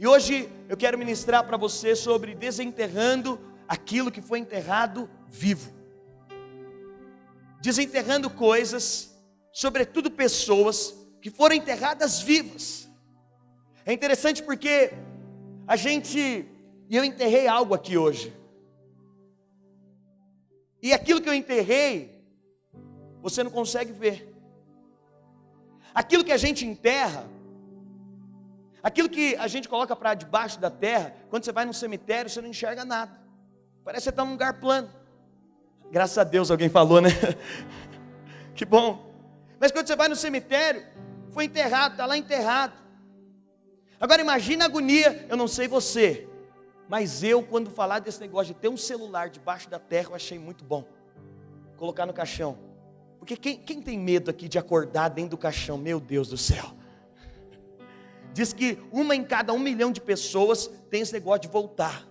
E hoje eu quero ministrar para você sobre desenterrando aquilo que foi enterrado vivo. Desenterrando coisas, sobretudo pessoas que foram enterradas vivas. É interessante porque eu enterrei algo aqui hoje. E aquilo que eu enterrei, você não consegue ver. Aquilo que a gente enterra, aquilo que a gente coloca para debaixo da terra, quando você vai no cemitério, você não enxerga nada. Parece que você está num lugar plano. Graças a Deus alguém falou, né? Que bom. Mas quando você vai no cemitério, foi enterrado, está lá enterrado. Agora imagina a agonia, eu não sei você, mas eu quando falar desse negócio de ter um celular debaixo da terra, eu achei muito bom. Colocar no caixão. Porque quem tem medo aqui de acordar dentro do caixão? Meu Deus do céu. Diz que 1 em cada 1 milhão de pessoas tem esse negócio de voltar,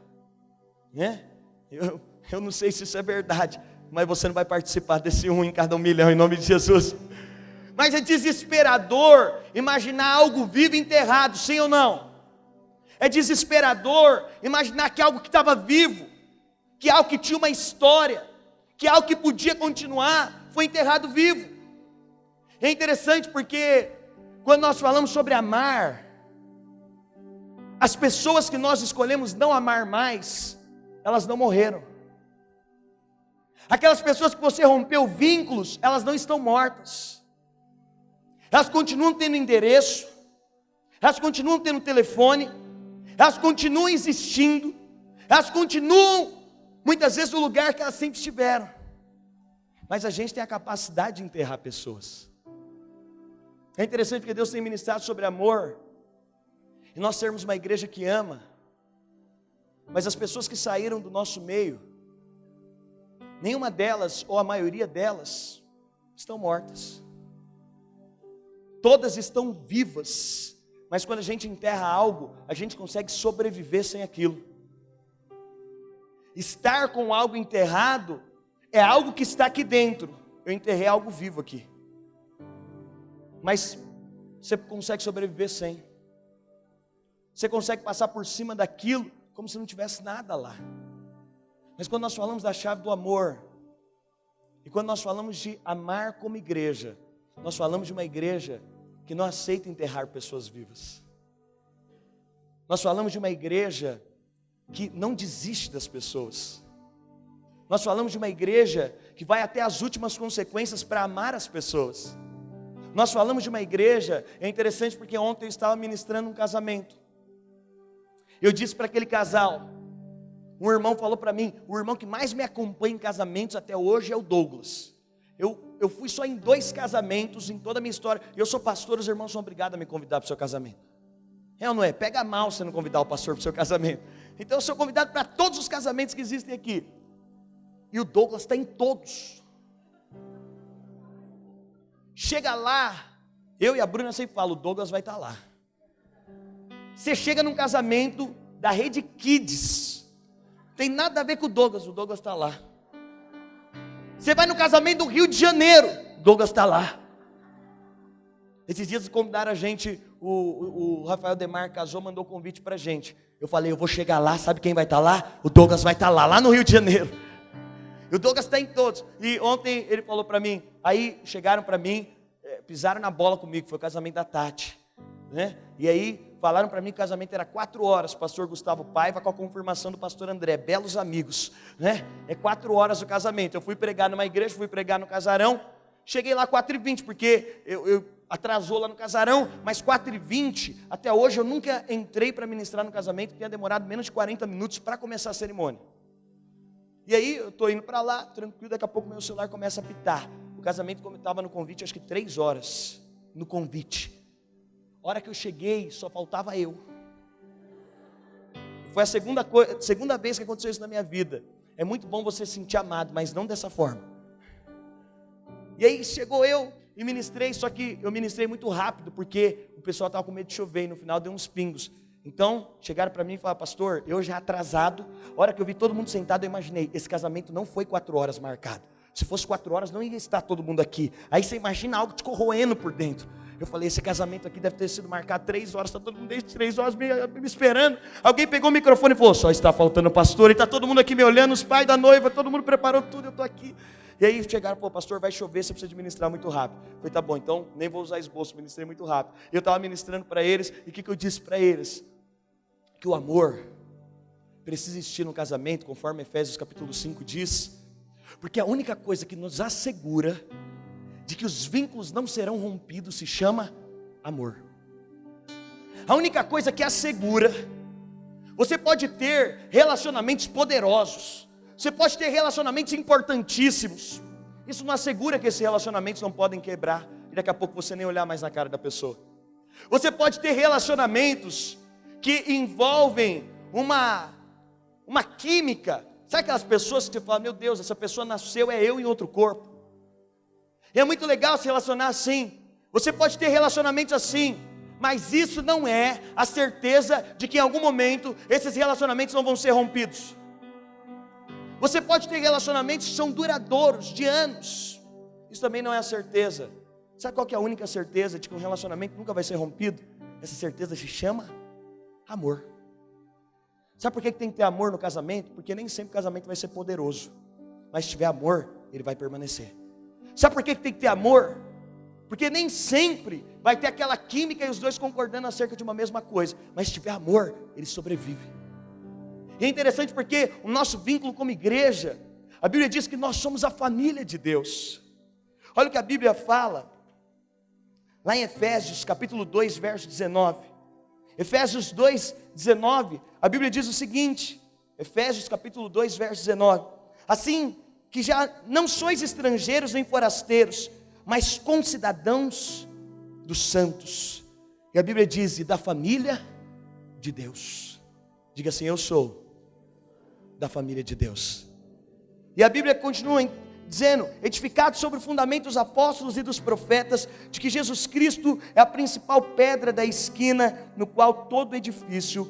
né? Eu não sei se isso é verdade, mas você não vai participar desse 1 em cada 1 milhão, em nome de Jesus. Mas é desesperador imaginar algo vivo enterrado, sim ou não? É desesperador imaginar que algo que estava vivo, que algo que tinha uma história, que algo que podia continuar, foi enterrado vivo. É interessante porque quando nós falamos sobre amar, as pessoas que nós escolhemos não amar mais, elas não morreram. Aquelas pessoas que você rompeu vínculos, elas não estão mortas. Elas continuam tendo endereço, elas continuam tendo telefone, elas continuam existindo, elas continuam muitas vezes no lugar que elas sempre estiveram. Mas a gente tem a capacidade de enterrar pessoas. É interessante porque Deus tem ministrado sobre amor, e nós sermos uma igreja que ama, mas as pessoas que saíram do nosso meio, nenhuma delas, ou a maioria delas, estão mortas. Todas estão vivas, mas quando a gente enterra algo, a gente consegue sobreviver sem aquilo. Estar com algo enterrado é algo que está aqui dentro. Eu enterrei algo vivo aqui, mas você consegue sobreviver sem. Você consegue passar por cima daquilo como se não tivesse nada lá. Mas quando nós falamos da chave do amor, e quando nós falamos de amar como igreja, nós falamos de uma igreja que não aceita enterrar pessoas vivas. Nós falamos de uma igreja que não desiste das pessoas. Nós falamos de uma igreja que vai até as últimas consequências para amar as pessoas. Nós falamos de uma igreja, é interessante porque ontem eu estava ministrando um casamento. Eu disse para aquele casal, um irmão falou para mim, o irmão que mais me acompanha em casamentos até hoje é o Douglas. Eu fui só em 2 casamentos em toda a minha história. Eu sou pastor, os irmãos são obrigados a me convidar para o seu casamento. É ou não é? Pega mal você não convidar o pastor para o seu casamento. Então eu sou convidado para todos os casamentos que existem aqui. E o Douglas está em todos. Chega lá, eu e a Bruna sempre falam, o Douglas vai estar lá. Você chega num casamento da Rede Kids, tem nada a ver com o Douglas está lá. Você vai no casamento do Rio de Janeiro, Douglas está lá. Esses dias convidaram a gente, o Rafael Demar casou, mandou convite para a gente. Eu falei, eu vou chegar lá, sabe quem vai estar lá? O Douglas vai estar lá no Rio de Janeiro. E o Douglas está em todos. E ontem ele falou para mim, aí chegaram para mim, pisaram na bola comigo, foi o casamento da Tati, né? E aí falaram para mim que o casamento era 4 horas, pastor Gustavo Paiva com a confirmação do pastor André, belos amigos, né? É 4 horas o casamento. Eu fui pregar numa igreja, fui pregar no casarão, cheguei lá 4h20, porque eu atrasou lá no casarão, mas 4h20, até hoje eu nunca entrei para ministrar no casamento, que tinha demorado menos de 40 minutos para começar a cerimônia. E aí eu estou indo para lá, tranquilo, daqui a pouco meu celular começa a apitar. O casamento estava no convite, acho que 3 horas no convite. A hora que eu cheguei, só faltava eu. Foi a segunda vez que aconteceu isso na minha vida. É muito bom você se sentir amado, mas não dessa forma. E aí chegou eu e ministrei, só que eu ministrei muito rápido, porque o pessoal estava com medo de chover, e no final deu uns pingos. Então, chegaram para mim e falaram, pastor, eu já atrasado, a hora que eu vi todo mundo sentado, eu imaginei, esse casamento não foi 4 horas marcado. Se fosse 4 horas, não ia estar todo mundo aqui. Aí você imagina algo te corroendo por dentro. Eu falei, esse casamento aqui deve ter sido marcado 3 horas, está todo mundo desde 3 horas me esperando. Alguém pegou o microfone e falou, só está faltando o pastor, e está todo mundo aqui me olhando, os pais da noiva, todo mundo preparou tudo, eu estou aqui. E aí chegaram, pô, pastor, vai chover, você precisa de ministrar muito rápido. Eu falei, tá bom, então nem vou usar esboço, ministrei muito rápido. E eu estava ministrando para eles, e o que eu disse para eles? Que o amor precisa existir no casamento, conforme Efésios capítulo 5 diz, porque a única coisa que nos assegura de que os vínculos não serão rompidos se chama amor. A única coisa que assegura, você pode ter relacionamentos poderosos, você pode ter relacionamentos importantíssimos, isso não assegura que esses relacionamentos não podem quebrar, e daqui a pouco você nem olhar mais na cara da pessoa. Você pode ter relacionamentos que envolvem uma química, sabe aquelas pessoas que você fala, meu Deus, essa pessoa nasceu, é eu em outro corpo. E é muito legal se relacionar assim, você pode ter relacionamentos assim, mas isso não é a certeza de que em algum momento esses relacionamentos não vão ser rompidos. Você pode ter relacionamentos que são duradouros, de anos, isso também não é a certeza. Sabe qual que é a única certeza de que um relacionamento nunca vai ser rompido? Essa certeza se chama amor. Sabe por que tem que ter amor no casamento? Porque nem sempre o casamento vai ser poderoso, mas se tiver amor, ele vai permanecer. Sabe por que tem que ter amor? Porque nem sempre vai ter aquela química e os dois concordando acerca de uma mesma coisa, mas se tiver amor, ele sobrevive. E é interessante porque o nosso vínculo como igreja, a Bíblia diz que nós somos a família de Deus. Olha o que a Bíblia fala, lá em Efésios capítulo 2, verso 19. Efésios 2, 19, a Bíblia diz o seguinte, Efésios capítulo 2, verso 19. Assim que já não sois estrangeiros nem forasteiros, mas concidadãos dos santos. E a Bíblia diz, e da família de Deus. Diga assim, eu sou da família de Deus. E a Bíblia continua dizendo, edificado sobre o fundamento dos apóstolos e dos profetas, de que Jesus Cristo é a principal pedra da esquina, no qual todo edifício,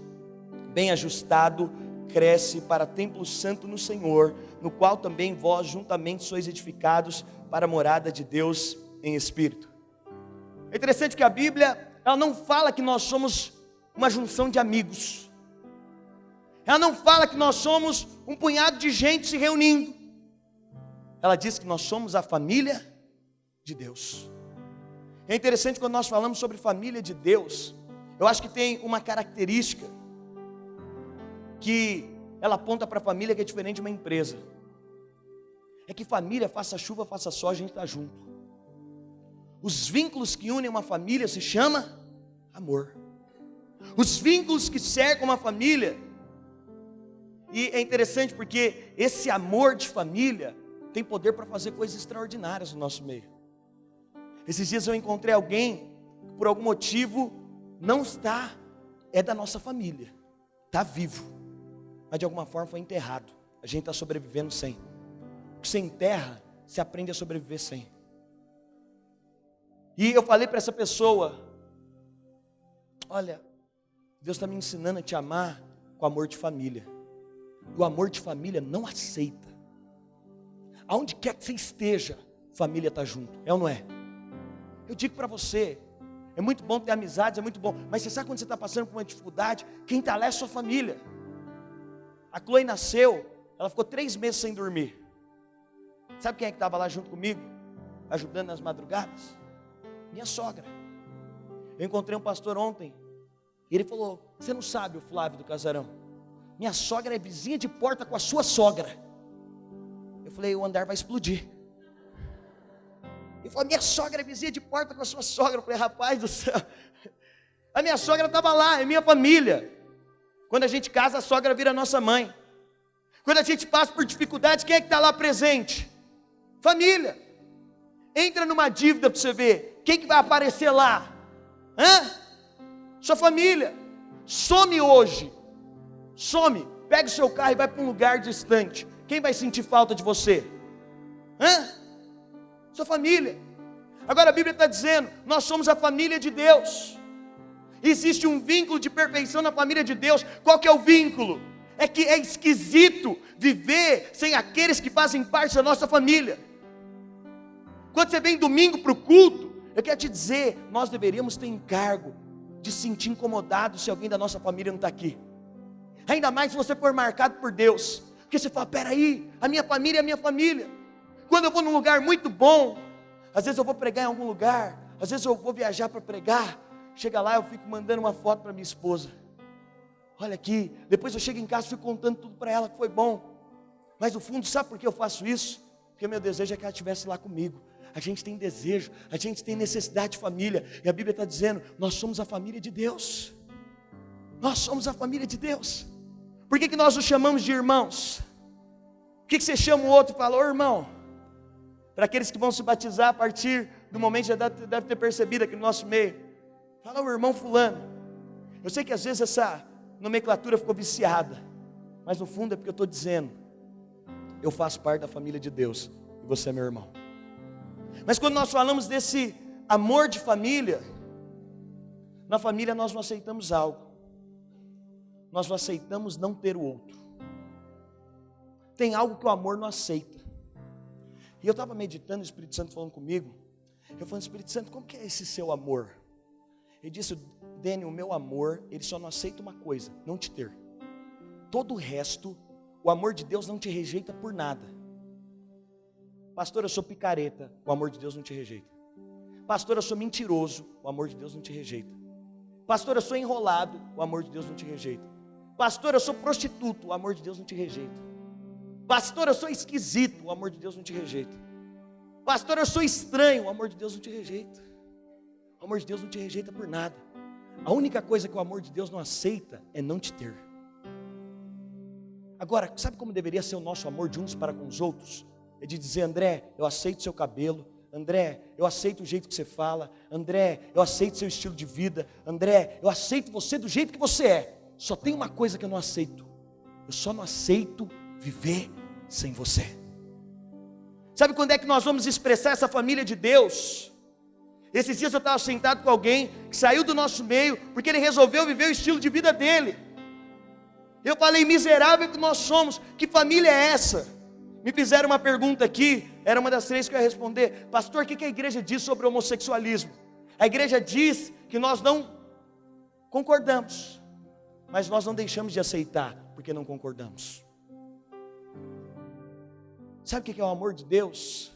bem ajustado, cresce para templo santo no Senhor, no qual também vós juntamente sois edificados para a morada de Deus em Espírito. É interessante que a Bíblia, ela não fala que nós somos uma junção de amigos, ela não fala que nós somos um punhado de gente se reunindo, ela diz que nós somos a família de Deus. É interessante quando nós falamos sobre família de Deus, eu acho que tem uma característica que ela aponta para a família que é diferente de uma empresa. É que família, faça chuva, faça sol, a gente está junto. Os vínculos que unem uma família se chama amor. Os vínculos que cercam uma família, e é interessante porque esse amor de família tem poder para fazer coisas extraordinárias no nosso meio. Esses dias eu encontrei alguém que por algum motivo não está, é da nossa família, está vivo, mas de alguma forma foi enterrado. A gente está sobrevivendo sem. Porque você enterra, você aprende a sobreviver sem. E eu falei para essa pessoa, olha, Deus está me ensinando a te amar com amor de família. O amor de família não aceita. Aonde quer que você esteja, família está junto, é ou não é? Eu digo para você, é muito bom ter amizades, é muito bom, mas você sabe quando você está passando por uma dificuldade, quem está lá é sua família. A Chloe nasceu, ela ficou 3 meses sem dormir. Sabe quem é que estava lá junto comigo, ajudando nas madrugadas? Minha sogra. Eu encontrei um pastor ontem, e ele falou, você não sabe, o Flávio do Casarão, minha sogra é vizinha de porta com a sua sogra. Eu falei, o andar vai explodir. Ele falou, minha sogra é vizinha de porta com a sua sogra. Eu falei, rapaz do céu, a minha sogra estava lá, é minha família. Quando a gente casa, a sogra vira nossa mãe. Quando a gente passa por dificuldades, quem é que está lá presente? Família. Entra numa dívida para você ver, quem que vai aparecer lá? Sua família. Some hoje, some, pega o seu carro e vai para um lugar distante. Quem vai sentir falta de você? Sua família. Agora a Bíblia está dizendo, nós somos a família de Deus. Existe um vínculo de perfeição na família de Deus. Qual que é o vínculo? É que é esquisito viver sem aqueles que fazem parte da nossa família. Quando você vem domingo para o culto, eu quero te dizer, nós deveríamos ter encargo de se sentir incomodado se alguém da nossa família não está aqui. Ainda mais se você for marcado por Deus. Porque você fala, peraí, a minha família é a minha família. Quando eu vou num lugar muito bom, às vezes eu vou pregar em algum lugar, às vezes eu vou viajar para pregar, chega lá eu fico mandando uma foto para minha esposa. Olha aqui, depois eu chego em casa e fico contando tudo para ela que foi bom. Mas no fundo, sabe por que eu faço isso? Porque meu desejo é que ela estivesse lá comigo. A gente tem desejo, a gente tem necessidade de família. E a Bíblia está dizendo, nós somos a família de Deus. Nós somos a família de Deus. Por que nós os chamamos de irmãos? Por que você chama o outro e fala, ô irmão? Para aqueles que vão se batizar a partir do momento, já deve ter percebido aqui no nosso meio. Fala o irmão fulano. Eu sei que às vezes essa nomenclatura ficou viciada. Mas no fundo é porque eu estou dizendo, eu faço parte da família de Deus. E você é meu irmão. Mas quando nós falamos desse amor de família, na família nós não aceitamos algo. Nós não aceitamos não ter o outro. Tem algo que o amor não aceita. E eu estava meditando, o Espírito Santo falando comigo. Eu falando, Espírito Santo, como que é esse seu amor? Ele disse, Dênio, o meu amor, ele só não aceita uma coisa, não te ter. Todo o resto, o amor de Deus não te rejeita por nada. Pastor, eu sou picareta, o amor de Deus não te rejeita. Pastor, eu sou mentiroso, o amor de Deus não te rejeita. Pastor, eu sou enrolado, o amor de Deus não te rejeita. Pastor, eu sou prostituto, o amor de Deus não te rejeita. Pastor, eu sou esquisito, o amor de Deus não te rejeita. Pastor, eu sou estranho, o amor de Deus não te rejeita. O amor de Deus não te rejeita por nada. A única coisa que o amor de Deus não aceita é não te ter. Agora, sabe como deveria ser o nosso amor de uns para com os outros? É de dizer, André, eu aceito seu cabelo. André, eu aceito o jeito que você fala. André, eu aceito seu estilo de vida. André, eu aceito você do jeito que você é. Só tem uma coisa que eu não aceito. Eu só não aceito viver sem você. Sabe quando é que nós vamos expressar essa família de Deus? Esses dias eu estava sentado com alguém que saiu do nosso meio porque ele resolveu viver o estilo de vida dele. Eu falei, miserável que nós somos, que família é essa? Me fizeram uma pergunta aqui, era uma das 3 que eu ia responder. Pastor, o que a igreja diz sobre o homossexualismo? A igreja diz que nós não concordamos, mas nós não deixamos de aceitar, porque não concordamos. Sabe o que é o amor de Deus?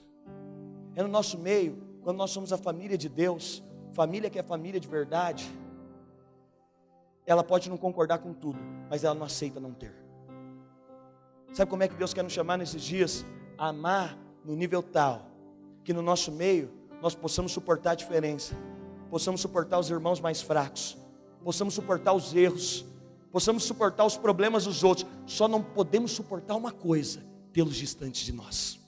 É no nosso meio, quando nós somos a família de Deus, família que é família de verdade, ela pode não concordar com tudo, mas ela não aceita não ter. Sabe como é que Deus quer nos chamar nesses dias? A amar no nível tal, que no nosso meio, nós possamos suportar a diferença, possamos suportar os irmãos mais fracos, possamos suportar os erros, possamos suportar os problemas dos outros, só não podemos suportar uma coisa, tê-los distantes de nós.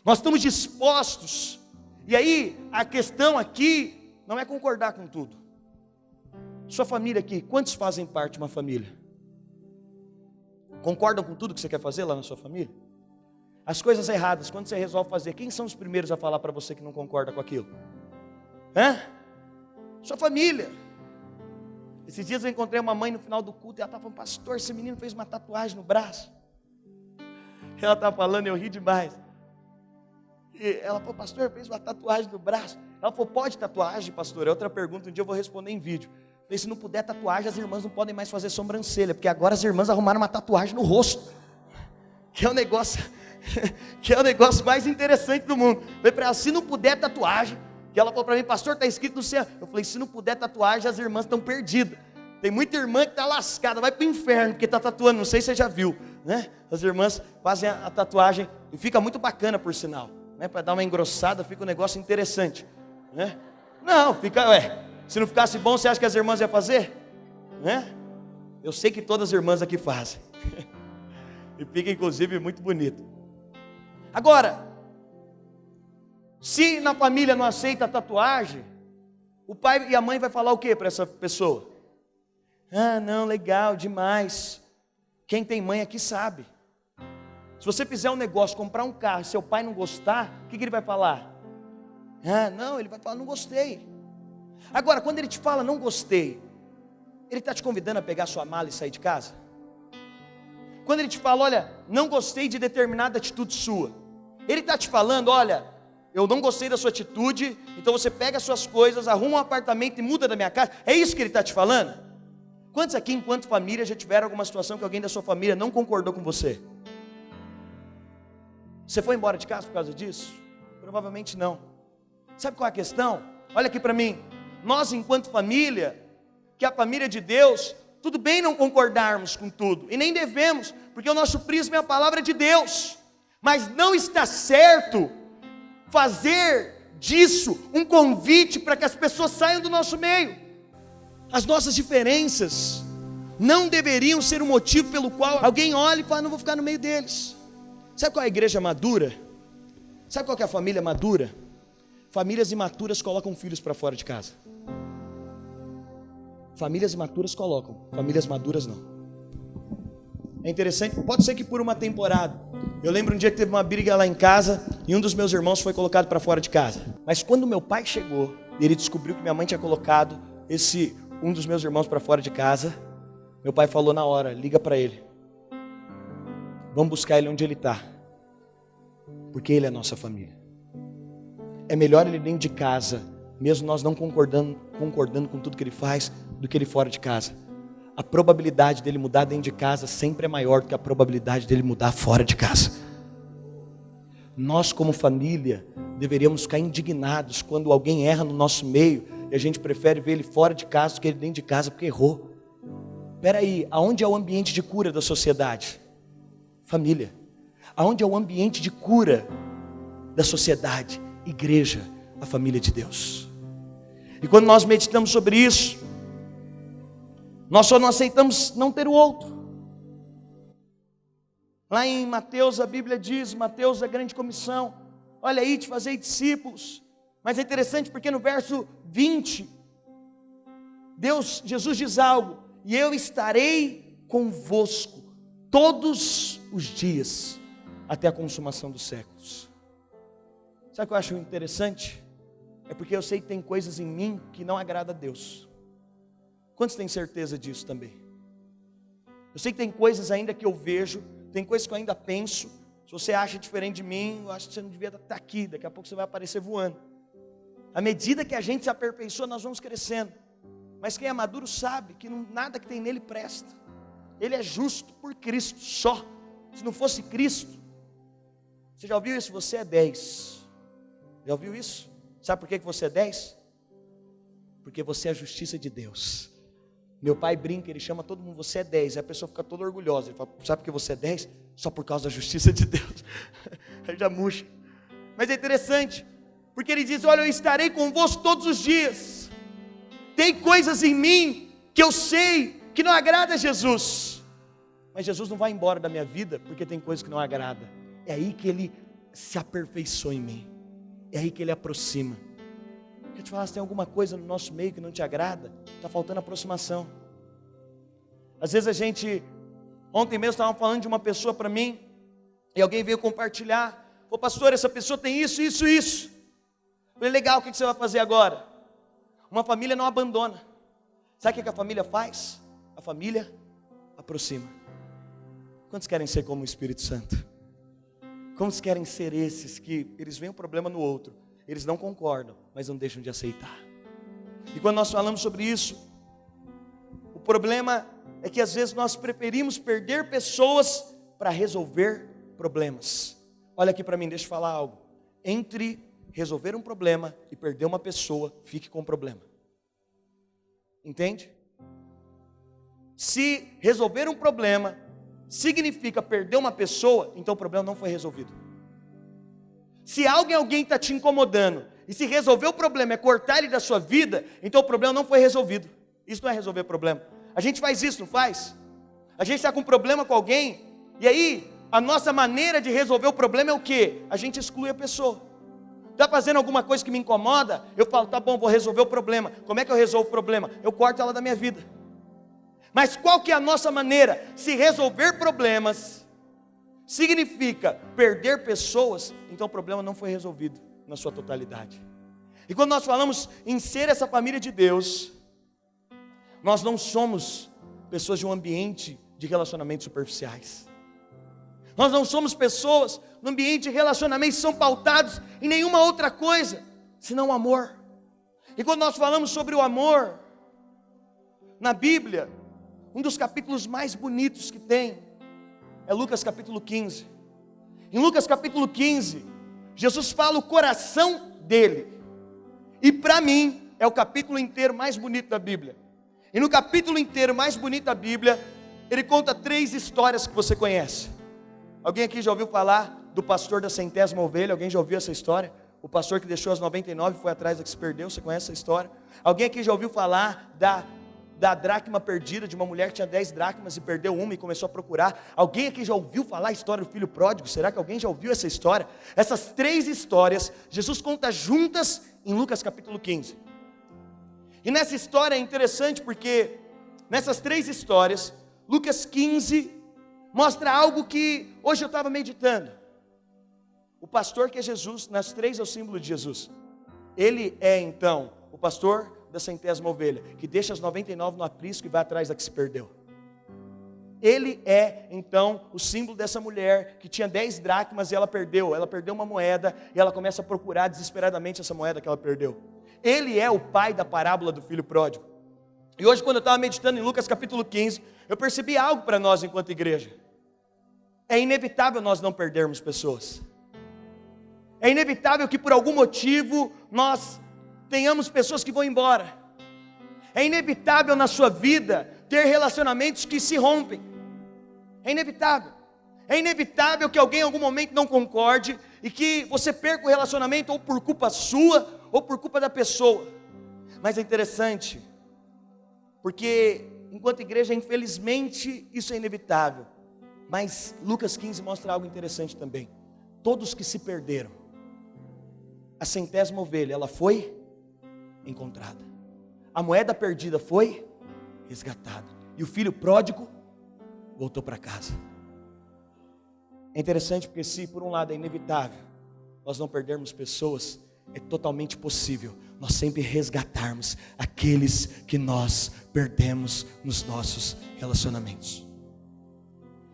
Nós estamos dispostos, e aí a questão aqui não é concordar com tudo. Sua família aqui, quantos fazem parte de uma família? Concordam com tudo que você quer fazer lá na sua família? As coisas erradas, quando você resolve fazer, quem são os primeiros a falar para você que não concorda com aquilo? Sua família. Esses dias eu encontrei uma mãe no final do culto e ela estava falando, pastor, esse menino fez uma tatuagem no braço. Ela estava falando, eu ri demais. E ela falou, pastor, fez uma tatuagem no braço. Ela falou, pode tatuagem, pastor? É outra pergunta, um dia eu vou responder em vídeo. Eu falei, se não puder tatuagem, as irmãs não podem mais fazer sobrancelha, porque agora as irmãs arrumaram uma tatuagem no rosto, que é o negócio mais interessante do mundo. Eu falei para ela, se não puder tatuagem, que ela falou para mim, pastor, está escrito no céu. Eu falei, se não puder tatuagem, as irmãs estão perdidas. Tem muita irmã que está lascada, vai para o inferno, porque está tatuando, não sei se você já viu, né? As irmãs fazem a tatuagem, e fica muito bacana por sinal, né? Para dar uma engrossada, fica um negócio interessante, né? Não, fica, se não ficasse bom, você acha que as irmãs iam fazer? Né? Eu sei que todas as irmãs aqui fazem. E fica inclusive muito bonito. Agora, se na família não aceita a tatuagem, o pai e a mãe vai falar o que para essa pessoa? Ah, não, legal, demais. Quem tem mãe aqui sabe. Se você fizer um negócio, comprar um carro, e seu pai não gostar, o que ele vai falar? Ah, não, ele vai falar, não gostei. Agora, quando ele te fala, não gostei, ele está te convidando a pegar sua mala e sair de casa? Quando ele te fala, olha, não gostei de determinada atitude sua, ele está te falando, olha, eu não gostei da sua atitude, então você pega as suas coisas, arruma um apartamento e muda da minha casa. É isso que ele está te falando? Quantos aqui, enquanto família, já tiveram alguma situação que alguém da sua família não concordou com você? Você foi embora de casa por causa disso? Provavelmente não. Sabe qual é a questão? Olha aqui para mim. Nós, enquanto família, que é a família de Deus, tudo bem não concordarmos com tudo, e nem devemos, porque o nosso prisma é a palavra de Deus. Mas não está certo fazer disso um convite para que as pessoas saiam do nosso meio. As nossas diferenças não deveriam ser um motivo pelo qual alguém olha e fala, não vou ficar no meio deles. Sabe qual é a igreja madura? Sabe qual é a família madura? Famílias imaturas colocam filhos para fora de casa. Famílias imaturas colocam, famílias maduras não. É interessante, pode ser que por uma temporada. Eu lembro um dia que teve uma briga lá em casa e um dos meus irmãos foi colocado para fora de casa. Mas quando meu pai chegou, ele descobriu que minha mãe tinha colocado um dos meus irmãos para fora de casa. Meu pai falou na hora, liga para ele. Vamos buscar ele onde ele está. Porque ele é a nossa família. É melhor ele dentro de casa, mesmo nós não concordando com tudo que ele faz, do que ele fora de casa. A probabilidade dele mudar dentro de casa sempre é maior do que a probabilidade dele mudar fora de casa. Nós, como família, deveríamos ficar indignados quando alguém erra no nosso meio e a gente prefere ver ele fora de casa do que ele dentro de casa porque errou. Espera aí, aonde é o ambiente de cura da sociedade? Família. Aonde é o ambiente de cura da sociedade? Igreja, a família de Deus. E quando nós meditamos sobre isso, nós só não aceitamos não ter o outro. Lá em Mateus, a Bíblia diz, Mateus, a grande comissão, olha aí, te fazer discípulos. Mas é interessante porque no verso 20, Jesus diz algo, e eu estarei convosco todos os dias, até a consumação dos séculos. Sabe o que eu acho interessante? É porque eu sei que tem coisas em mim que não agrada a Deus. Quantos têm certeza disso também? Eu sei que tem coisas ainda que eu vejo, tem coisas que eu ainda penso. Se você acha diferente de mim, eu acho que você não devia estar aqui, daqui a pouco você vai aparecer voando. À medida que a gente se aperfeiçoa, nós vamos crescendo. Mas quem é maduro sabe que nada que tem nele presta. Ele é justo por Cristo só. Se não fosse Cristo, você já ouviu isso? Você é 10. Já ouviu isso? Sabe por que você é 10? Porque você é a justiça de Deus. Meu pai brinca, ele chama todo mundo, você é 10. Aí a pessoa fica toda orgulhosa. Ele fala, sabe por que você é 10? Só por causa da justiça de Deus. Aí já murcha. Mas é interessante, porque ele diz, olha, eu estarei convosco todos os dias. Tem coisas em mim que eu sei que não agrada a Jesus. Mas Jesus não vai embora da minha vida porque tem coisas que não agrada. É aí que ele se aperfeiçoa em mim. É aí que ele aproxima. Quer te falar, se tem alguma coisa no nosso meio que não te agrada, está faltando aproximação. Às vezes ontem mesmo estavam falando de uma pessoa para mim, e alguém veio compartilhar, ô pastor, essa pessoa tem isso, isso, isso. Eu falei, legal, o que você vai fazer agora? Uma família não abandona. Sabe o que a família faz? A família aproxima. Quantos querem ser como o Espírito Santo? Quantos querem ser esses que eles veem um problema no outro, eles não concordam, mas não deixam de aceitar? E quando nós falamos sobre isso, o problema é que às vezes nós preferimos perder pessoas para resolver problemas. Olha aqui para mim, deixa eu falar algo. Entre resolver um problema e perder uma pessoa, fique com o problema. Entende? Se resolver um problema significa perder uma pessoa, então o problema não foi resolvido. Se alguém está te incomodando, e se resolver o problema é cortar ele da sua vida, então o problema não foi resolvido. Isso não é resolver problema. A gente faz isso, não faz? A gente está com um problema com alguém, e aí a nossa maneira de resolver o problema é o quê? A gente exclui a pessoa. Está fazendo alguma coisa que me incomoda? Eu falo, tá bom, vou resolver o problema. Como é que eu resolvo o problema? Eu corto ela da minha vida. Mas qual que é a nossa maneira? Se resolver problemas significa perder pessoas, então o problema não foi resolvido na sua totalidade. E quando nós falamos em ser essa família de Deus, nós não somos pessoas de um ambiente de relacionamentos superficiais. Nós não somos pessoas no ambiente de relacionamento que são pautados em nenhuma outra coisa, senão o amor. E quando nós falamos sobre o amor, na Bíblia, um dos capítulos mais bonitos que tem, é Lucas capítulo 15. Em Lucas capítulo 15, Jesus fala o coração dele. E para mim, é o capítulo inteiro mais bonito da Bíblia. E no capítulo inteiro mais bonito da Bíblia, ele conta 3 histórias que você conhece. Alguém aqui já ouviu falar do pastor da 100ª ovelha? Alguém já ouviu essa história? O pastor que deixou as 99 e foi atrás da que se perdeu. Você conhece essa história? Alguém aqui já ouviu falar da dracma perdida, de uma mulher que tinha 10 dracmas e perdeu uma e começou a procurar? Alguém aqui já ouviu falar a história do filho pródigo? Será que alguém já ouviu essa história? Essas 3 histórias, Jesus conta juntas em Lucas capítulo 15. E nessa história é interessante porque, nessas 3 histórias, Lucas 15 mostra algo que hoje eu estava meditando. O pastor que é Jesus, nas 3 é o símbolo de Jesus. Ele é então o pastor da 100ª ovelha, que deixa as 99 no aprisco e vai atrás da que se perdeu. Ele é então o símbolo dessa mulher que tinha 10 dracmas e ela perdeu uma moeda e ela começa a procurar desesperadamente essa moeda que ela perdeu. Ele é o pai da parábola do filho pródigo. E hoje, quando eu estava meditando em Lucas capítulo 15, eu percebi algo para nós enquanto igreja. É inevitável nós não perdermos pessoas. É inevitável que por algum motivo nós tenhamos pessoas que vão embora. É inevitável na sua vida ter relacionamentos que se rompem. É inevitável. É inevitável que alguém em algum momento não concorde e que você perca o relacionamento ou por culpa sua ou por culpa da pessoa. Mas é interessante, porque enquanto igreja, infelizmente, isso é inevitável. Mas Lucas 15 mostra algo interessante também. Todos que se perderam, a 100ª ovelha, ela foi encontrada. A moeda perdida foi resgatada. E o filho pródigo voltou para casa. É interessante porque se por um lado é inevitável nós não perdermos pessoas, é totalmente possível nós sempre resgatarmos aqueles que nós perdemos nos nossos relacionamentos.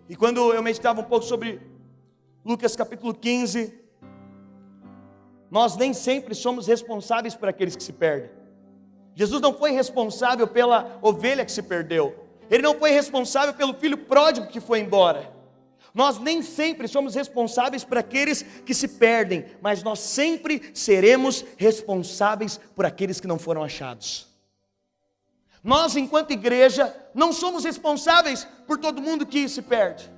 E quando eu meditava um pouco sobre Lucas capítulo 15, nós nem sempre somos responsáveis por aqueles que se perdem. Jesus não foi responsável pela ovelha que se perdeu. Ele não foi responsável pelo filho pródigo que foi embora. Nós nem sempre somos responsáveis por aqueles que se perdem, mas nós sempre seremos responsáveis por aqueles que não foram achados. Nós, enquanto igreja, não somos responsáveis por todo mundo que se perde.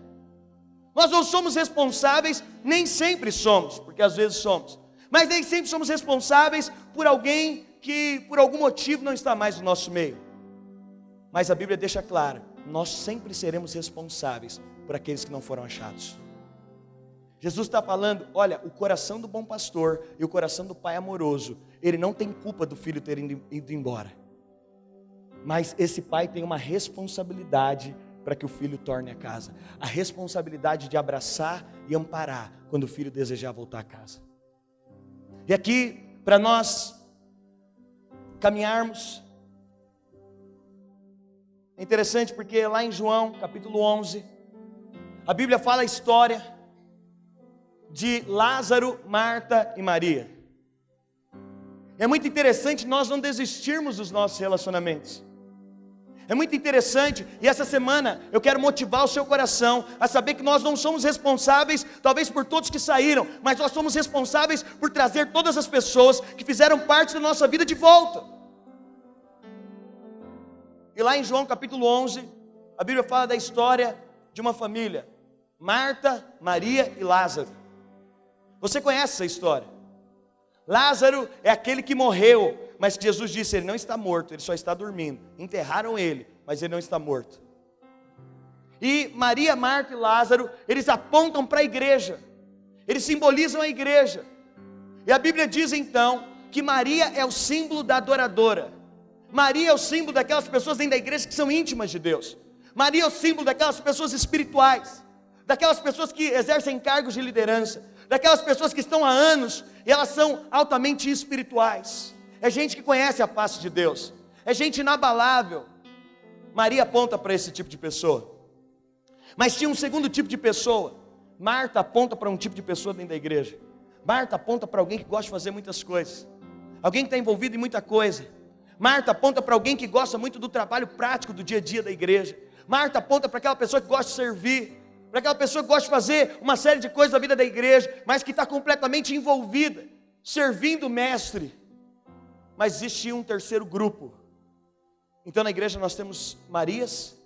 Nós não somos responsáveis, nem sempre somos, porque às vezes somos, mas nem sempre somos responsáveis por alguém que por algum motivo não está mais no nosso meio. Mas a Bíblia deixa claro, nós sempre seremos responsáveis por aqueles que não foram achados. Jesus está falando, olha, o coração do bom pastor e o coração do pai amoroso, ele não tem culpa do filho ter ido embora. Mas esse pai tem uma responsabilidade para que o filho torne a casa. A responsabilidade de abraçar e amparar quando o filho desejar voltar a casa. E aqui, para nós caminharmos, é interessante porque lá em João, capítulo 11, a Bíblia fala a história de Lázaro, Marta e Maria. É muito interessante nós não desistirmos dos nossos relacionamentos. É muito interessante, e essa semana eu quero motivar o seu coração a saber que nós não somos responsáveis, talvez por todos que saíram, mas nós somos responsáveis por trazer todas as pessoas que fizeram parte da nossa vida de volta. E lá em João capítulo 11, a Bíblia fala da história de uma família, Marta, Maria e Lázaro. Você conhece essa história? Lázaro é aquele que morreu, mas que Jesus disse, ele não está morto, ele só está dormindo. Enterraram ele, mas ele não está morto. E Maria, Marta e Lázaro, eles apontam para a igreja, eles simbolizam a igreja. E a Bíblia diz então, que Maria é o símbolo da adoradora. Maria é o símbolo daquelas pessoas dentro da igreja que são íntimas de Deus. Maria é o símbolo daquelas pessoas espirituais, daquelas pessoas que exercem cargos de liderança, daquelas pessoas que estão há anos e elas são altamente espirituais. É gente que conhece a face de Deus, é gente inabalável. Maria aponta para esse tipo de pessoa. Mas tinha um segundo tipo de pessoa, Marta aponta para um tipo de pessoa dentro da igreja. Marta aponta para alguém que gosta de fazer muitas coisas. Alguém que está envolvido em muita coisa. Marta aponta para alguém que gosta muito do trabalho prático do dia a dia da igreja. Marta aponta para aquela pessoa que gosta de servir. Para aquela pessoa que gosta de fazer uma série de coisas na vida da igreja, mas que está completamente envolvida, servindo o mestre. Mas existe um terceiro grupo. Então na igreja nós temos Marias,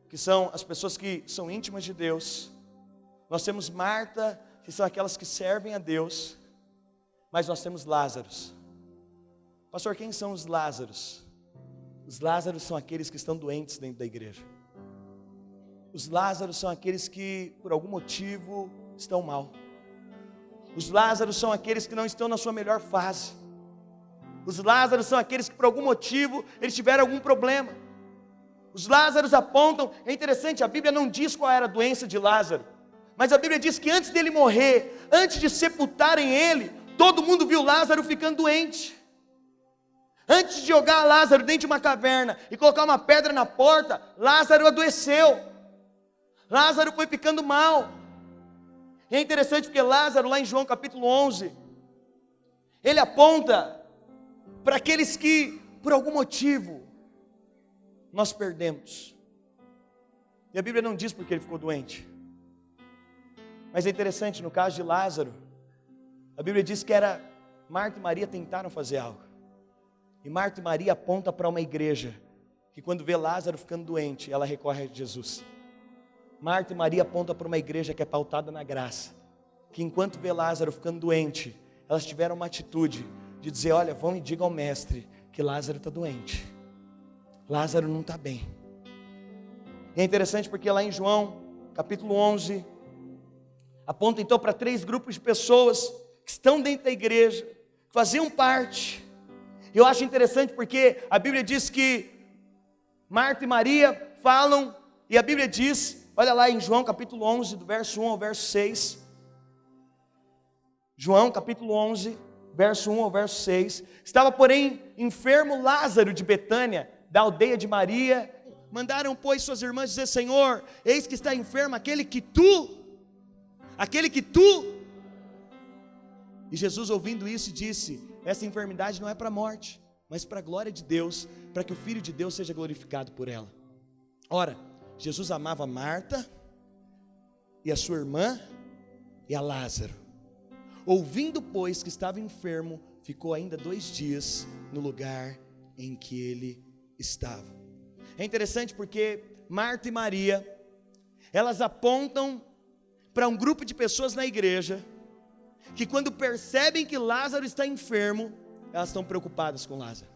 que são as pessoas que são íntimas de Deus. Nós temos Marta, que são aquelas que servem a Deus. Mas nós temos Lázaros. Pastor, quem são os Lázaros? Os Lázaros são aqueles que estão doentes dentro da igreja. Os Lázaros são aqueles que, por algum motivo, estão mal. Os Lázaros são aqueles que não estão na sua melhor fase. Os Lázaros são aqueles que, por algum motivo, eles tiveram algum problema. Os Lázaros apontam, é interessante, a Bíblia não diz qual era a doença de Lázaro, mas a Bíblia diz que antes dele morrer, antes de sepultarem ele, todo mundo viu Lázaro ficando doente. Antes de jogar Lázaro dentro de uma caverna e colocar uma pedra na porta, Lázaro adoeceu. Lázaro foi ficando mal. E é interessante porque Lázaro, lá em João capítulo 11, ele aponta para aqueles que, por algum motivo, nós perdemos. E a Bíblia não diz porque ele ficou doente. Mas é interessante, no caso de Lázaro, a Bíblia diz que era Marta e Maria tentaram fazer algo. E Marta e Maria aponta para uma igreja, que quando vê Lázaro ficando doente, ela recorre a Jesus. Marta e Maria apontam para uma igreja que é pautada na graça, que enquanto vê Lázaro ficando doente, elas tiveram uma atitude de dizer, olha, vão e digam ao mestre que Lázaro está doente. Lázaro não está bem. E é interessante porque lá em João, capítulo 11, aponta então para 3 grupos de pessoas que estão dentro da igreja, que faziam parte. Eu acho interessante porque a Bíblia diz que Marta e Maria falam, e a Bíblia diz, olha lá em João capítulo 11, do verso 1 ao verso 6. João capítulo 11, verso 1 ao verso 6. Estava, porém, enfermo Lázaro de Betânia, da aldeia de Maria. Mandaram, pois, suas irmãs dizer, Senhor, eis que está enfermo aquele que tu. E Jesus, ouvindo isso, disse, essa enfermidade não é para a morte, mas para a glória de Deus, para que o Filho de Deus seja glorificado por ela. Ora, Jesus amava Marta, e a sua irmã, e a Lázaro. Ouvindo, pois, que estava enfermo, ficou ainda 2 dias no lugar em que ele estava. É interessante porque Marta e Maria, elas apontam para um grupo de pessoas na igreja, que quando percebem que Lázaro está enfermo, elas estão preocupadas com Lázaro.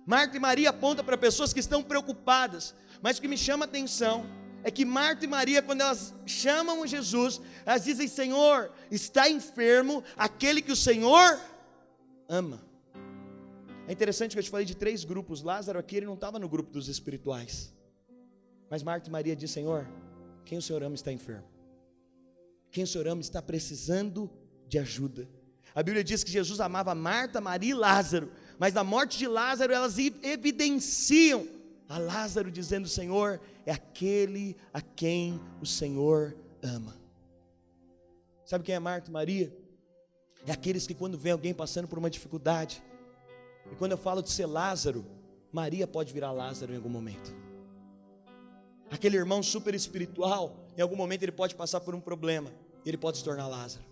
Marta e Maria apontam para pessoas que estão preocupadas, mas o que me chama a atenção é que Marta e Maria, quando elas chamam Jesus, elas dizem, Senhor, está enfermo aquele que o Senhor ama. É interessante que eu te falei de 3 grupos, Lázaro aqui, ele não estava no grupo dos espirituais, mas Marta e Maria dizem, Senhor, quem o Senhor ama está enfermo. Quem o Senhor ama está precisando de ajuda. A Bíblia diz que Jesus amava Marta, Maria e Lázaro, mas na morte de Lázaro elas evidenciam a Lázaro dizendo, Senhor, é aquele a quem o Senhor ama. Sabe quem é Marta e Maria? É aqueles que quando vem alguém passando por uma dificuldade, e quando eu falo de ser Lázaro, Maria pode virar Lázaro em algum momento. Aquele irmão super espiritual, em algum momento ele pode passar por um problema, e ele pode se tornar Lázaro.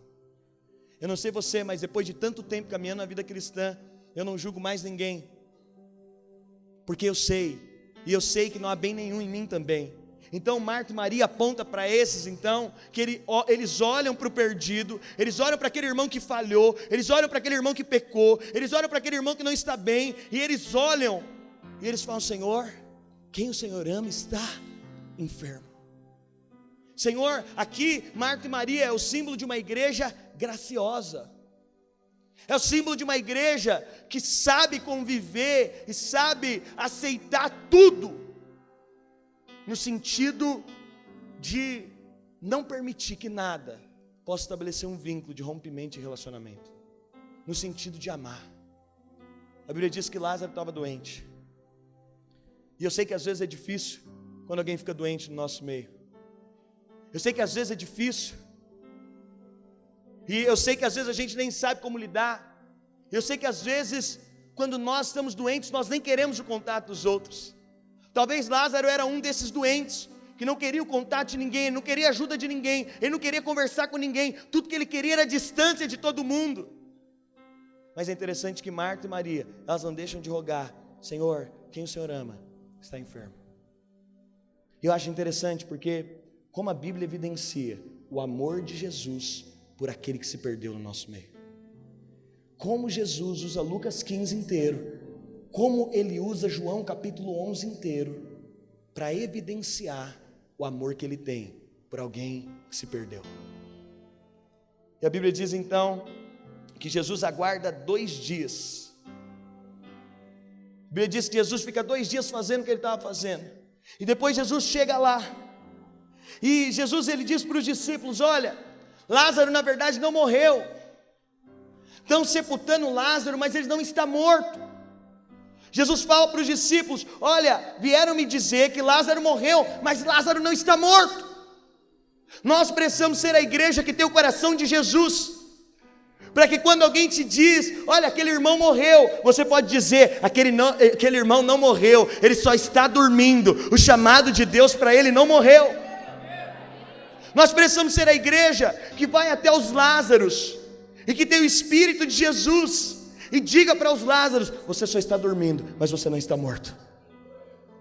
Eu não sei você, mas depois de tanto tempo caminhando na vida cristã, eu não julgo mais ninguém, porque eu sei, e eu sei que não há bem nenhum em mim também. Então Marta e Maria apontam para esses, então, que eles olham para o perdido, eles olham para aquele irmão que falhou, eles olham para aquele irmão que pecou, eles olham para aquele irmão que não está bem, e eles olham, e eles falam, Senhor, quem o Senhor ama está enfermo. Senhor, aqui Marta e Maria é o símbolo de uma igreja graciosa, é o símbolo de uma igreja que sabe conviver e sabe aceitar tudo, no sentido de não permitir que nada possa estabelecer um vínculo de rompimento e relacionamento, no sentido de amar. A Bíblia diz que Lázaro estava doente, e eu sei que às vezes é difícil quando alguém fica doente no nosso meio. Eu sei que às vezes é difícil, e eu sei que às vezes a gente nem sabe como lidar. Eu sei que às vezes, quando nós estamos doentes, nós nem queremos o contato dos outros. Talvez Lázaro era um desses doentes, que não queria o contato de ninguém, ele não queria a ajuda de ninguém, ele não queria conversar com ninguém, tudo que ele queria era a distância de todo mundo. Mas é interessante que Marta e Maria, elas não deixam de rogar: Senhor, quem o Senhor ama está enfermo. E eu acho interessante porque, como a Bíblia evidencia o amor de Jesus por aquele que se perdeu no nosso meio, como Jesus usa Lucas 15 inteiro, como ele usa João capítulo 11 inteiro, para evidenciar o amor que ele tem por alguém que se perdeu. E a Bíblia diz então que Jesus aguarda 2 dias. A Bíblia diz que Jesus fica 2 dias fazendo o que ele estava fazendo, e depois Jesus chega lá, e Jesus ele diz para os discípulos: olha, Lázaro na verdade não morreu, estão sepultando Lázaro, mas ele não está morto. Jesus fala para os discípulos: olha, vieram me dizer que Lázaro morreu, mas Lázaro não está morto. Nós precisamos ser a igreja que tem o coração de Jesus, para que quando alguém te diz: olha, aquele irmão morreu, você pode dizer: aquele irmão não morreu, ele só está dormindo, o chamado de Deus para ele não morreu. Nós precisamos ser a igreja que vai até os Lázaros, e que tem o Espírito de Jesus, e diga para os Lázaros: você só está dormindo, mas você não está morto.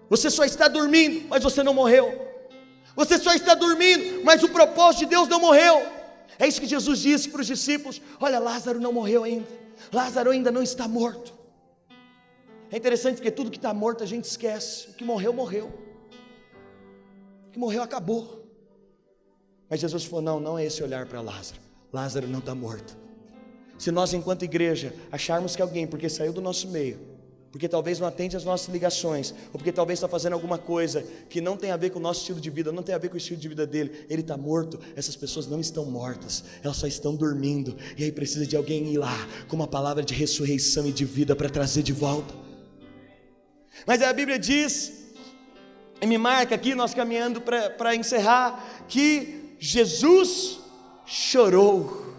Você só está dormindo, mas você não morreu. Você só está dormindo, mas o propósito de Deus não morreu. É isso que Jesus disse para os discípulos: olha, Lázaro não morreu ainda, Lázaro ainda não está morto. É interessante porque tudo que está morto a gente esquece. O que morreu, morreu. O que morreu, acabou. Mas Jesus falou: não é esse olhar para Lázaro. Lázaro não está morto. Se nós, enquanto igreja, acharmos que alguém, porque saiu do nosso meio, porque talvez não atende às nossas ligações, ou porque talvez está fazendo alguma coisa que não tem a ver com o nosso estilo de vida, não tem a ver com o estilo de vida dele, ele está morto, essas pessoas não estão mortas, elas só estão dormindo, e aí precisa de alguém ir lá, com uma palavra de ressurreição e de vida, para trazer de volta. Mas a Bíblia diz, e me marca aqui, nós caminhando para encerrar, que Jesus chorou.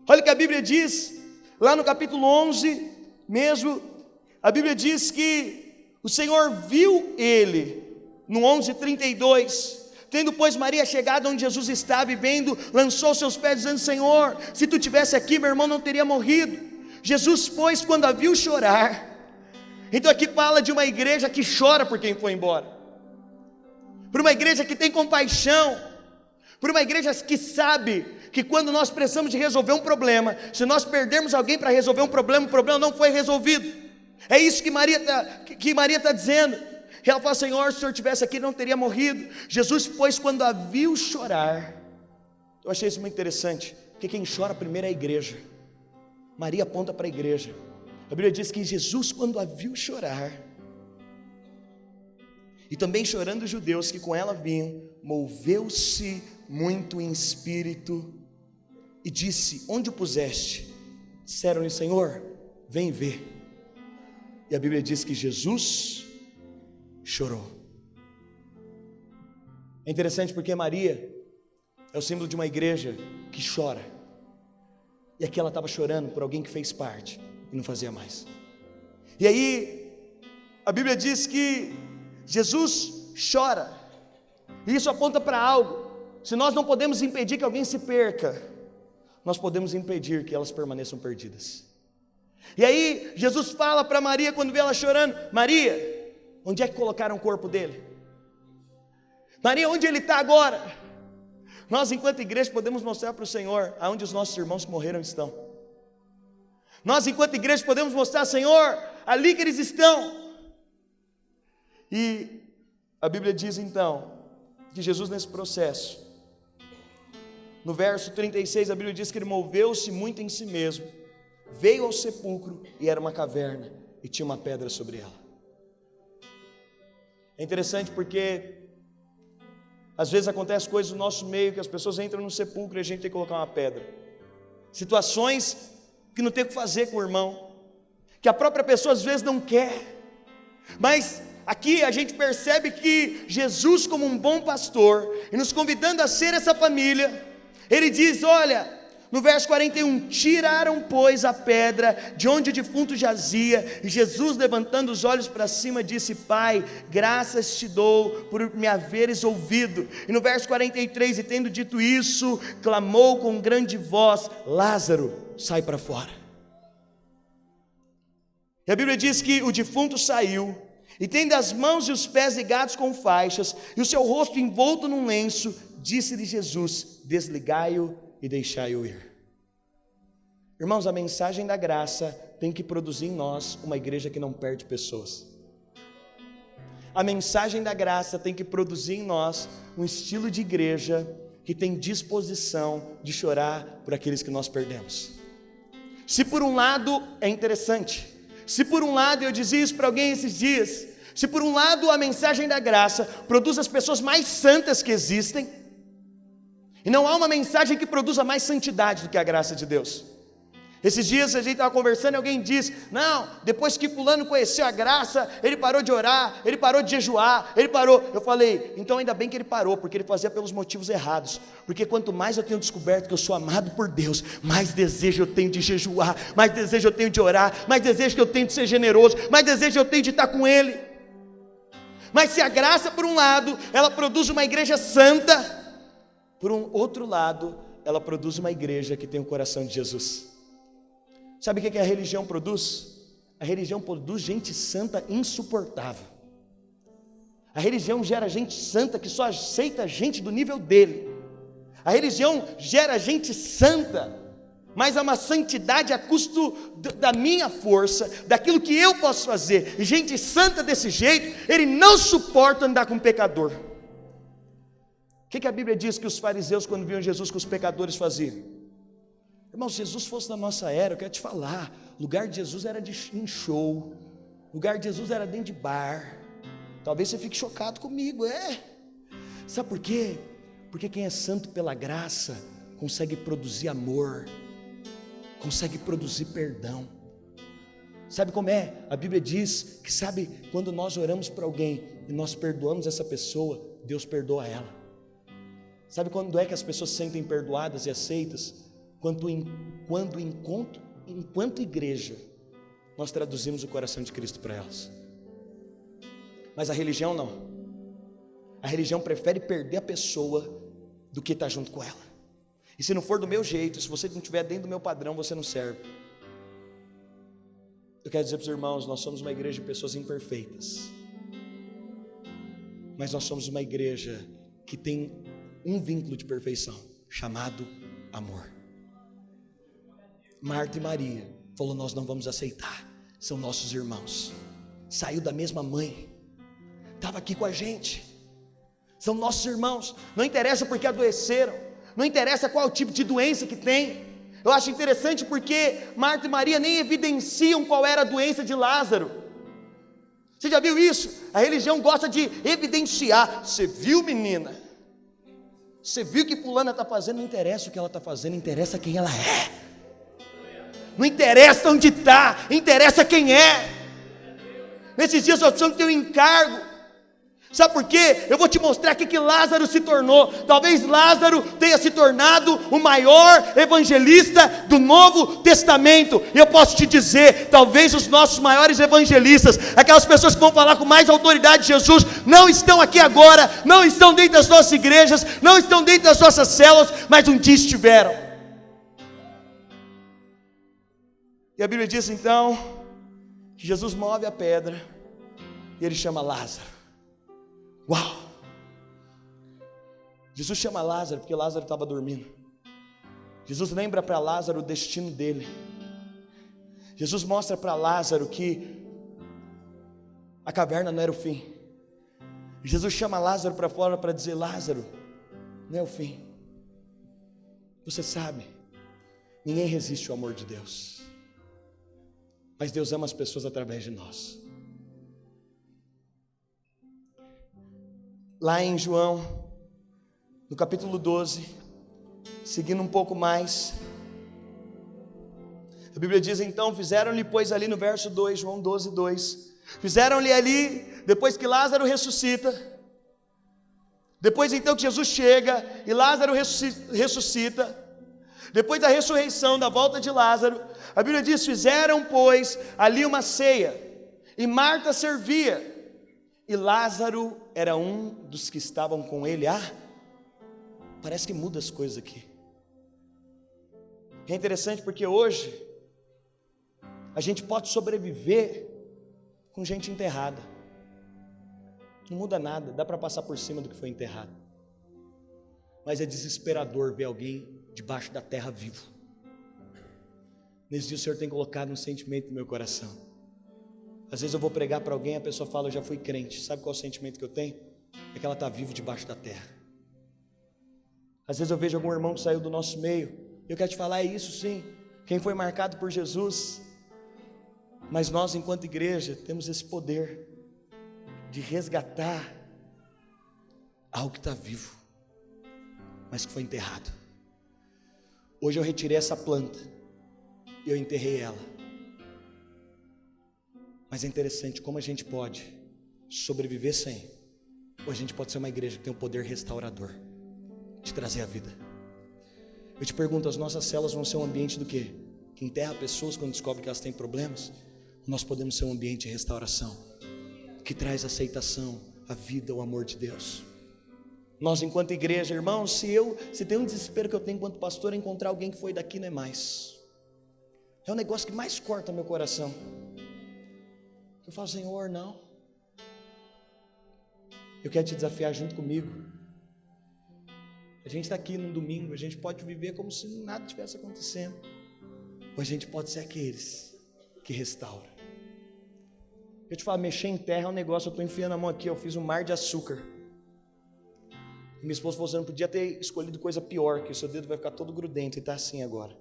Olha o que a Bíblia diz, lá no capítulo 11 mesmo, a Bíblia diz que o Senhor viu ele, no 11:32, tendo pois Maria chegado onde Jesus estava e vendo, lançou seus pés dizendo: Senhor, se tu tivesse aqui, meu irmão não teria morrido. Jesus, pois, quando a viu chorar, então aqui fala de uma igreja que chora por quem foi embora, por uma igreja que tem compaixão, por uma igreja que sabe que quando nós precisamos de resolver um problema, se nós perdermos alguém para resolver um problema, o problema não foi resolvido. É isso que Maria está dizendo. E ela fala: Senhor, se o Senhor estivesse aqui, não teria morrido. Jesus, pois, quando a viu chorar, eu achei isso muito interessante, porque quem chora primeiro é a igreja. Maria aponta para a igreja. A Bíblia diz que Jesus, quando a viu chorar, e também chorando os judeus que com ela vinham, moveu-se muito em espírito e disse: onde o puseste? Disseram-lhe: Senhor, vem ver. E a Bíblia diz que Jesus chorou. É interessante porque Maria é o símbolo de uma igreja que chora, e aqui ela estava chorando por alguém que fez parte e não fazia mais. E aí a Bíblia diz que Jesus chora, e isso aponta para algo. Se nós não podemos impedir que alguém se perca, nós podemos impedir que elas permaneçam perdidas. E aí Jesus fala para Maria, quando vê ela chorando: Maria, onde é que colocaram o corpo dele? Maria, onde ele está agora? Nós, enquanto igreja, podemos mostrar para o Senhor aonde os nossos irmãos que morreram estão. Nós, enquanto igreja, podemos mostrar: Senhor, ali que eles estão. E a Bíblia diz então que Jesus, nesse processo, no verso 36, a Bíblia diz que ele moveu-se muito em si mesmo, veio ao sepulcro, e era uma caverna, e tinha uma pedra sobre ela. É interessante porque às vezes acontece coisas no nosso meio, que as pessoas entram no sepulcro e a gente tem que colocar uma pedra. Situações que não tem o que fazer com o irmão, que a própria pessoa às vezes não quer, mas aqui a gente percebe que Jesus, como um bom pastor, e nos convidando a ser essa família, ele diz, olha, no verso 41, tiraram pois a pedra de onde o defunto jazia, e Jesus levantando os olhos para cima disse, Pai, graças te dou por me haveres ouvido. E no verso 43, e tendo dito isso, clamou com grande voz, Lázaro, sai para fora. E a Bíblia diz que o defunto saiu, e tendo as mãos e os pés ligados com faixas, e o seu rosto envolto num lenço, disse-lhe Jesus, desligai-o e deixai-o ir. Irmãos, a mensagem da graça tem que produzir em nós uma igreja que não perde pessoas. A mensagem da graça tem que produzir em nós um estilo de igreja que tem disposição de chorar por aqueles que nós perdemos. Se por um lado é interessante, se por um lado, eu dizia isso para alguém esses dias, se por um lado a mensagem da graça produz as pessoas mais santas que existem, e não há uma mensagem que produza mais santidade do que a graça de Deus. Esses dias a gente estava conversando e alguém disse, não, depois que fulano conheceu a graça, ele parou de orar, ele parou de jejuar, ele parou. Eu falei, então ainda bem que ele parou, porque ele fazia pelos motivos errados. Porque quanto mais eu tenho descoberto que eu sou amado por Deus, mais desejo eu tenho de jejuar, mais desejo eu tenho de orar, mais desejo que eu tenho de ser generoso, mais desejo eu tenho de estar com Ele. Mas se a graça por um lado, ela produz uma igreja santa, por um outro lado, ela produz uma igreja que tem o coração de Jesus. Sabe o que a religião produz? A religião produz gente santa insuportável. A religião gera gente santa que só aceita gente do nível dele. A religião gera gente santa, mas é uma santidade a custo da minha força, daquilo que eu posso fazer. E gente santa desse jeito, ele não suporta andar com pecador. O que a Bíblia diz que os fariseus, quando viam Jesus, que os pecadores faziam? Irmão, se Jesus fosse na nossa era, eu quero te falar, o lugar de Jesus era em show, o lugar de Jesus era dentro de bar. Talvez você fique chocado comigo, Sabe por quê? Porque quem é santo pela graça, consegue produzir amor, consegue produzir perdão. Sabe como é? A Bíblia diz que, sabe, quando nós oramos por alguém, e nós perdoamos essa pessoa, Deus perdoa ela. Sabe quando é que as pessoas se sentem perdoadas e aceitas? Enquanto igreja, nós traduzimos o coração de Cristo para elas. Mas a religião não. A religião prefere perder a pessoa do que estar junto com ela. E se não for do meu jeito, se você não estiver dentro do meu padrão, você não serve. Eu quero dizer para os irmãos, nós somos uma igreja de pessoas imperfeitas, mas nós somos uma igreja que tem um vínculo de perfeição, chamado amor. Marta e Maria falou, nós não vamos aceitar, são nossos irmãos, saiu da mesma mãe, estava aqui com a gente, são nossos irmãos, não interessa porque adoeceram, não interessa qual tipo de doença que tem. Eu acho interessante porque Marta e Maria nem evidenciam qual era a doença de Lázaro. Você já viu isso? A religião gosta de evidenciar. Você viu, menina? Você viu o que fulana está fazendo? Não interessa o que ela está fazendo, interessa quem ela é. Não interessa onde está, interessa quem é. Nesses dias nós precisamos ter um encargo. Sabe por quê? Eu vou te mostrar o que Lázaro se tornou. Talvez Lázaro tenha se tornado o maior evangelista do Novo Testamento. E eu posso te dizer, talvez os nossos maiores evangelistas, aquelas pessoas que vão falar com mais autoridade de Jesus, não estão aqui agora, não estão dentro das nossas igrejas, não estão dentro das nossas células, mas um dia estiveram. E a Bíblia diz então, que Jesus move a pedra, e ele chama Lázaro. Uau! Jesus chama Lázaro porque Lázaro estava dormindo. Jesus lembra para Lázaro o destino dele. Jesus mostra para Lázaro que a caverna não era o fim. Jesus chama Lázaro para fora para dizer, Lázaro, não é o fim. Você sabe, ninguém resiste ao amor de Deus, mas Deus ama as pessoas através de nós. Lá em João, no capítulo 12, seguindo um pouco mais, a Bíblia diz então, fizeram-lhe pois ali no verso 2, João 12, 2, Fizeram-lhe ali, depois que Lázaro ressuscita. Depois então que Jesus chega e Lázaro ressuscita. Depois da ressurreição, da volta de Lázaro, a Bíblia diz: fizeram, pois, ali uma ceia, e Marta servia, e Lázaro era um dos que estavam com ele. Parece que muda as coisas aqui. É interessante porque hoje a gente pode sobreviver com gente enterrada. Não muda nada, dá para passar por cima do que foi enterrado. Mas é desesperador ver alguém debaixo da terra vivo. Nesse dia o Senhor tem colocado um sentimento no meu coração. Às vezes eu vou pregar para alguém, a pessoa fala: eu já fui crente. Sabe qual é o sentimento que eu tenho? É que ela está viva debaixo da terra. Às vezes eu vejo algum irmão que saiu do nosso meio, e eu quero te falar, é isso sim, quem foi marcado por Jesus. Mas nós, enquanto igreja, temos esse poder de resgatar algo que está vivo, mas que foi enterrado. Hoje eu retirei essa planta e eu enterrei ela. Mas é interessante como a gente pode sobreviver sem, ou a gente pode ser uma igreja que tem um poder restaurador de trazer a vida. Eu te pergunto, as nossas células vão ser um ambiente do quê? Que enterra pessoas quando descobre que elas têm problemas? Nós podemos ser um ambiente de restauração, que traz aceitação, a vida, o amor de Deus. Nós enquanto igreja, irmãos, se tem um desespero que eu tenho enquanto pastor, é encontrar alguém que foi daqui, não é mais. É o negócio que mais corta meu coração. Eu falo: Senhor, não. Eu quero te desafiar junto comigo. A gente está aqui num domingo, a gente pode viver como se nada tivesse acontecendo, ou a gente pode ser aqueles que restauram. Eu te falo, mexer em terra é um negócio. Eu estou enfiando a mão aqui, eu fiz um mar de açúcar. E minha esposa falou: você não podia ter escolhido coisa pior, que o seu dedo vai ficar todo grudento, e está assim agora.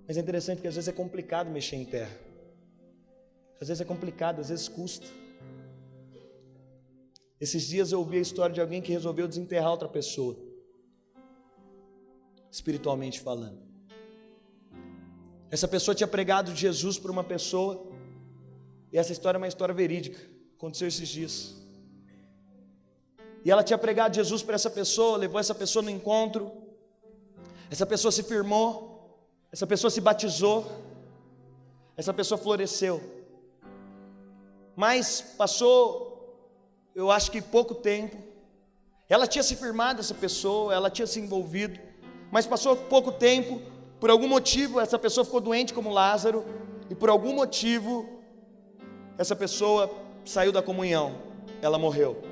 Mas é interessante porque às vezes é complicado mexer em terra. Às vezes é complicado, às vezes custa. Esses dias eu ouvi a história de alguém que resolveu desenterrar outra pessoa, espiritualmente falando. Essa pessoa tinha pregado Jesus para uma pessoa, e essa história é uma história verídica, aconteceu esses dias. E ela tinha pregado Jesus para essa pessoa, levou essa pessoa no encontro, essa pessoa se firmou, essa pessoa se batizou, essa pessoa floresceu. Mas passou, eu acho que pouco tempo, ela tinha se firmado, essa pessoa, ela tinha se envolvido, mas passou pouco tempo, por algum motivo essa pessoa ficou doente como Lázaro, e por algum motivo essa pessoa saiu da comunhão, ela morreu.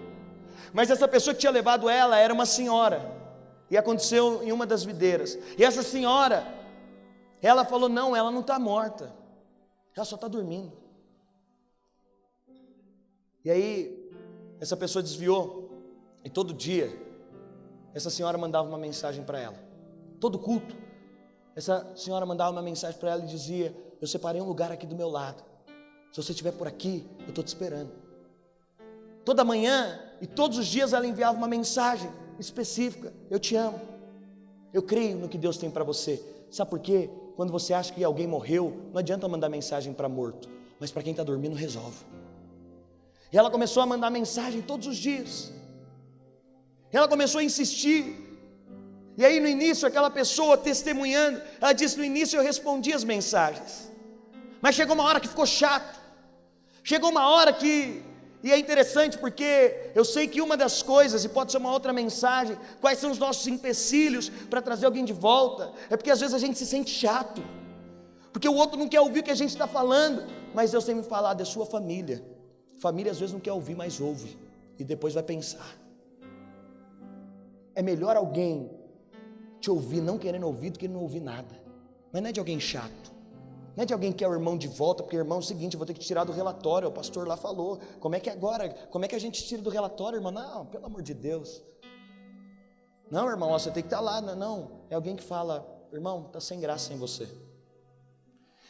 Mas essa pessoa que tinha levado ela era uma senhora, e aconteceu em uma das videiras, e essa senhora, ela falou: não, ela não está morta, ela só está dormindo. E aí essa pessoa desviou, e todo dia essa senhora mandava uma mensagem para ela, todo culto essa senhora mandava uma mensagem para ela e dizia: eu separei um lugar aqui do meu lado, se você estiver por aqui, eu estou te esperando. Toda manhã e todos os dias ela enviava uma mensagem específica: eu te amo, eu creio no que Deus tem para você. Sabe por quê? Quando você acha que alguém morreu, não adianta mandar mensagem para morto, mas para quem está dormindo resolve. E ela começou a mandar mensagem todos os dias, ela começou a insistir. E aí no início aquela pessoa testemunhando, ela disse: no início eu respondi as mensagens, mas chegou uma hora que ficou chato, chegou uma hora que... E é interessante porque eu sei que uma das coisas, e pode ser uma outra mensagem, quais são os nossos empecilhos para trazer alguém de volta, é porque às vezes a gente se sente chato, porque o outro não quer ouvir o que a gente está falando. Mas Deus tem me falado: é sua família. Família às vezes não quer ouvir, mas ouve, e depois vai pensar. É melhor alguém te ouvir não querendo ouvir do que não ouvir nada. Mas não é de alguém chato, não é de alguém que quer o irmão de volta, porque irmão é o seguinte: eu vou ter que tirar do relatório, o pastor lá falou, como é que agora, como é que a gente tira do relatório, irmão? Não, pelo amor de Deus, não, irmão, você tem que estar lá. Não, é alguém que fala: irmão, está sem graça sem você.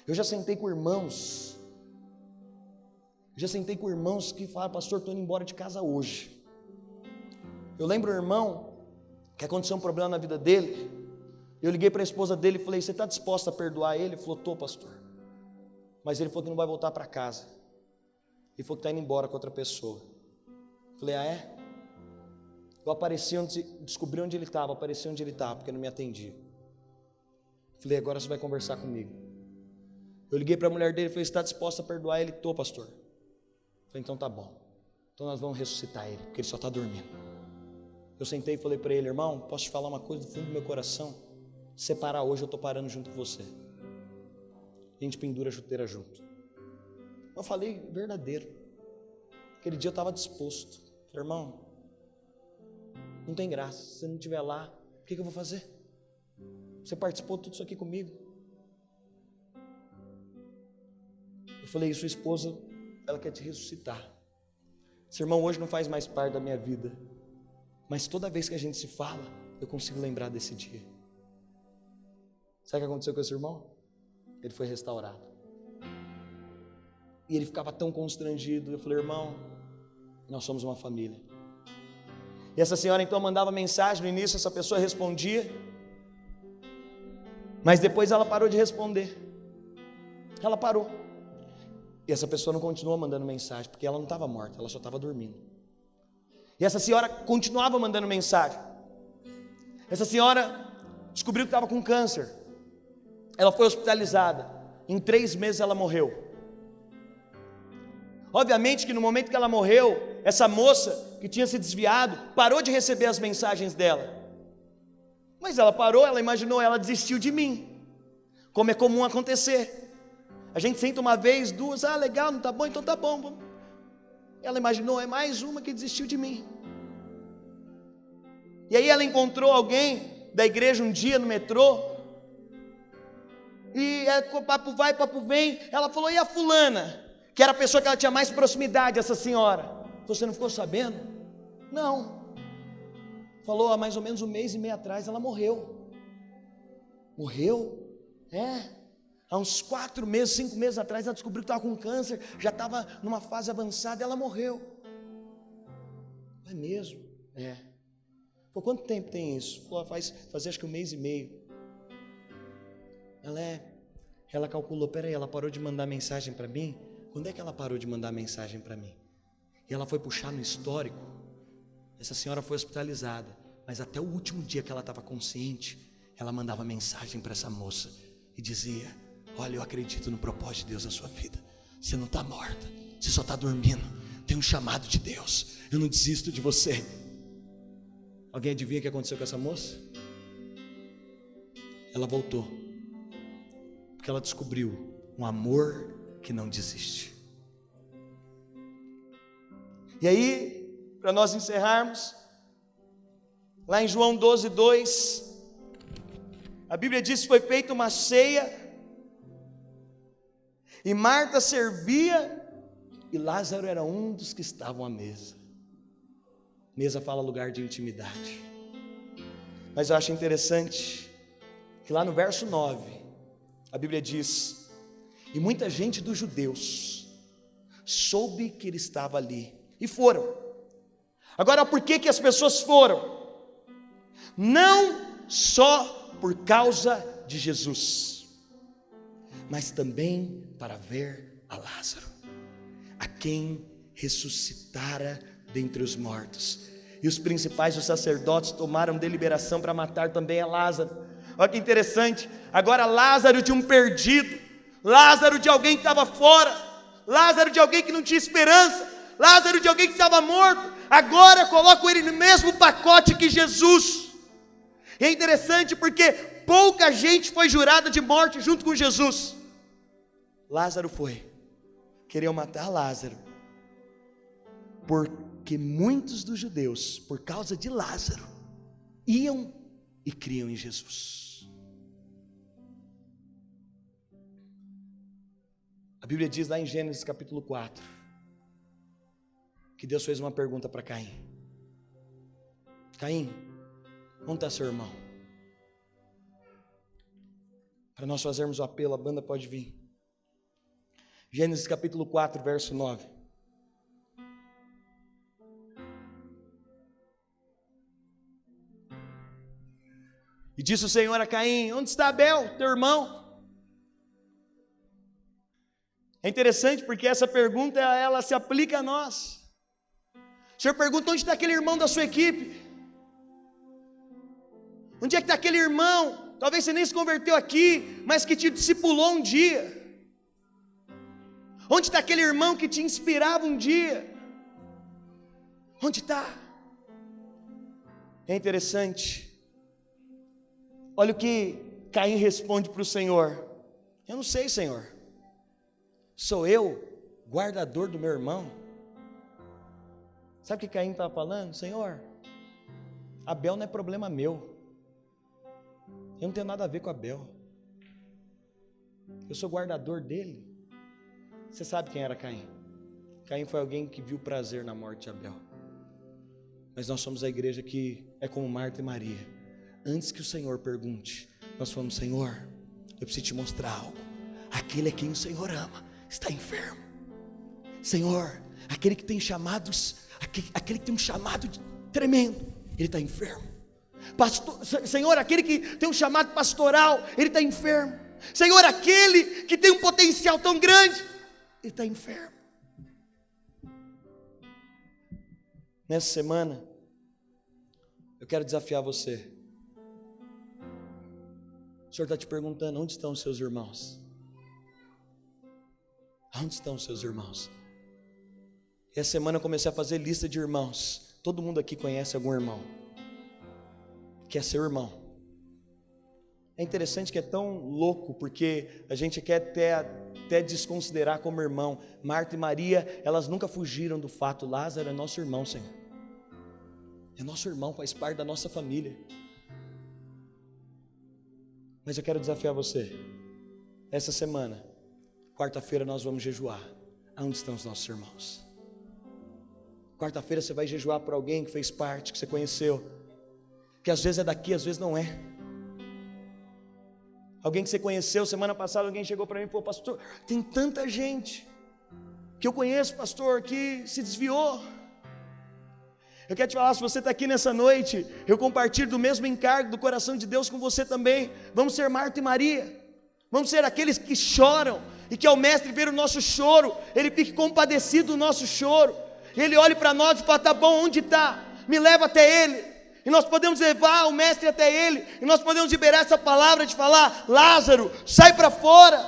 Eu já sentei com irmãos que falam: pastor, estou indo embora de casa hoje. Eu lembro um irmão que aconteceu um problema na vida dele. Eu liguei para a esposa dele e falei: você está disposta a perdoar ele? Ele falou: estou, pastor. Mas ele falou que não vai voltar para casa. Ele falou que está indo embora com outra pessoa. Falei, ah é? Eu descobri onde ele estava, apareci onde ele estava, porque não me atendia. Falei, agora você vai conversar comigo. Eu liguei para a mulher dele e falei, você está disposta a perdoar? Ele, tô, pastor. Falei, então tá bom. Então nós vamos ressuscitar ele, porque ele só está dormindo. Eu sentei e falei para ele, irmão, posso te falar uma coisa do fundo do meu coração? Se você parar hoje, eu estou parando junto com você. A gente pendura a chuteira junto. Eu falei, verdadeiro. Aquele dia eu estava disposto. Falei, irmão, não tem graça. Se você não estiver lá, o que eu vou fazer? Você participou de tudo isso aqui comigo. Eu falei, sua esposa, ela quer te ressuscitar. Esse irmão hoje não faz mais parte da minha vida. Mas toda vez que a gente se fala, eu consigo lembrar desse dia. Sabe o que aconteceu com esse irmão? Ele foi restaurado. E ele ficava tão constrangido. Eu falei, irmão, nós somos uma família. E essa senhora então mandava mensagem. No início essa pessoa respondia, mas depois ela parou de responder. Ela parou. E essa pessoa não continuou mandando mensagem, porque ela não estava morta, ela só estava dormindo. E essa senhora continuava mandando mensagem. Essa senhora descobriu que estava com câncer. Ela foi hospitalizada. Em 3 meses ela morreu. Obviamente que no momento que ela morreu, essa moça que tinha se desviado parou de receber as mensagens dela. Mas ela parou, ela imaginou, ela desistiu de mim, como é comum acontecer. A gente senta uma vez, duas, legal, não tá bom, então tá bom. Ela imaginou, é mais uma que desistiu de mim. E aí ela encontrou alguém da igreja um dia no metrô, e papo vai, papo vem. Ela falou, e a fulana? Que era a pessoa que ela tinha mais proximidade, essa senhora. Você não ficou sabendo? Não. Falou, há mais ou menos 1 mês e meio atrás ela morreu. Morreu? Há uns 4 meses, 5 meses atrás ela descobriu que estava com câncer, já estava numa fase avançada, ela morreu. É mesmo? Por quanto tempo tem isso? Falou, faz acho que 1 mês e meio. Ela calculou, peraí, ela parou de mandar mensagem para mim? Quando é que ela parou de mandar mensagem para mim? E ela foi puxar no histórico. Essa senhora foi hospitalizada, mas até o último dia que ela estava consciente, ela mandava mensagem para essa moça e dizia, olha, eu acredito no propósito de Deus na sua vida. Você não está morta, você só está dormindo. Tem um chamado de Deus, eu não desisto de você. Alguém adivinha o que aconteceu com essa moça? Ela voltou, porque ela descobriu um amor que não desiste. E aí, para nós encerrarmos, lá em João 12:2, a Bíblia diz que foi feita uma ceia, e Marta servia, e Lázaro era um dos que estavam à mesa. Mesa fala lugar de intimidade. Mas eu acho interessante que lá no verso 9, a Bíblia diz, e muita gente dos judeus soube que ele estava ali, e foram. Agora, por que as pessoas foram? Não só por causa de Jesus, mas também para ver a Lázaro, a quem ressuscitara dentre os mortos. E os principais dos sacerdotes tomaram deliberação para matar também a Lázaro. Olha que interessante, agora Lázaro de um perdido, Lázaro de alguém que estava fora, Lázaro de alguém que não tinha esperança, Lázaro de alguém que estava morto, agora colocam ele no mesmo pacote que Jesus. E é interessante porque pouca gente foi jurada de morte junto com Jesus. Lázaro foi. Queriam matar Lázaro, porque muitos dos judeus, por causa de Lázaro, iam e criam em Jesus. A Bíblia diz lá em Gênesis capítulo 4, que Deus fez uma pergunta para Caim. Caim, onde está seu irmão? Para nós fazermos o apelo, a banda pode vir. Gênesis capítulo 4, verso 9. E disse o Senhor a Caim, onde está Abel, teu irmão? É interessante porque essa pergunta, ela se aplica a nós. O Senhor pergunta: onde está aquele irmão da sua equipe? Onde é que está aquele irmão? Talvez você nem se converteu aqui, mas que te discipulou um dia. Onde está aquele irmão que te inspirava um dia? Onde está? É interessante. Olha o que Caim responde para o Senhor: eu não sei, Senhor. Sou eu, guardador do meu irmão? Sabe o que Caim estava falando? Senhor, Abel não é problema meu. Eu não tenho nada a ver com Abel. Eu sou guardador dele. Você sabe quem era Caim? Caim foi alguém que viu prazer na morte de Abel. Mas nós somos a igreja que é como Marta e Maria. Antes que o Senhor pergunte, nós falamos: Senhor, eu preciso te mostrar algo. Aquele a quem o Senhor ama está enfermo. Senhor, aquele que tem chamados, aquele que tem um chamado tremendo, ele está enfermo. Pastor, Senhor, aquele que tem um chamado pastoral, ele está enfermo. Senhor, aquele que tem um potencial tão grande, ele está enfermo. Nessa semana, eu quero desafiar você. O Senhor está te perguntando: onde estão os seus irmãos? Onde estão os seus irmãos? E essa semana eu comecei a fazer lista de irmãos. Todo mundo aqui conhece algum irmão que é seu irmão. É interessante que é tão louco, porque a gente quer até desconsiderar como irmão. Marta e Maria, elas nunca fugiram do fato: Lázaro é nosso irmão, Senhor. É nosso irmão, faz parte da nossa família. Mas eu quero desafiar você. Essa semana, quarta-feira, nós vamos jejuar. Aonde estão os nossos irmãos? Quarta-feira você vai jejuar por alguém que fez parte, que você conheceu, que às vezes é daqui, às vezes não é. Alguém que você conheceu, semana passada alguém chegou para mim e falou: pastor, tem tanta gente que eu conheço, pastor, que se desviou. Eu quero te falar, se você está aqui nessa noite, eu compartilho do mesmo encargo do coração de Deus com você também. Vamos ser Marta e Maria. Vamos ser aqueles que choram, e que ao mestre ver o nosso choro, ele fique compadecido do nosso choro. Ele olhe para nós e fala: tá bom, onde está? Me leva até ele. E nós podemos levar o mestre até ele, e nós podemos liberar essa palavra de falar: Lázaro, sai para fora.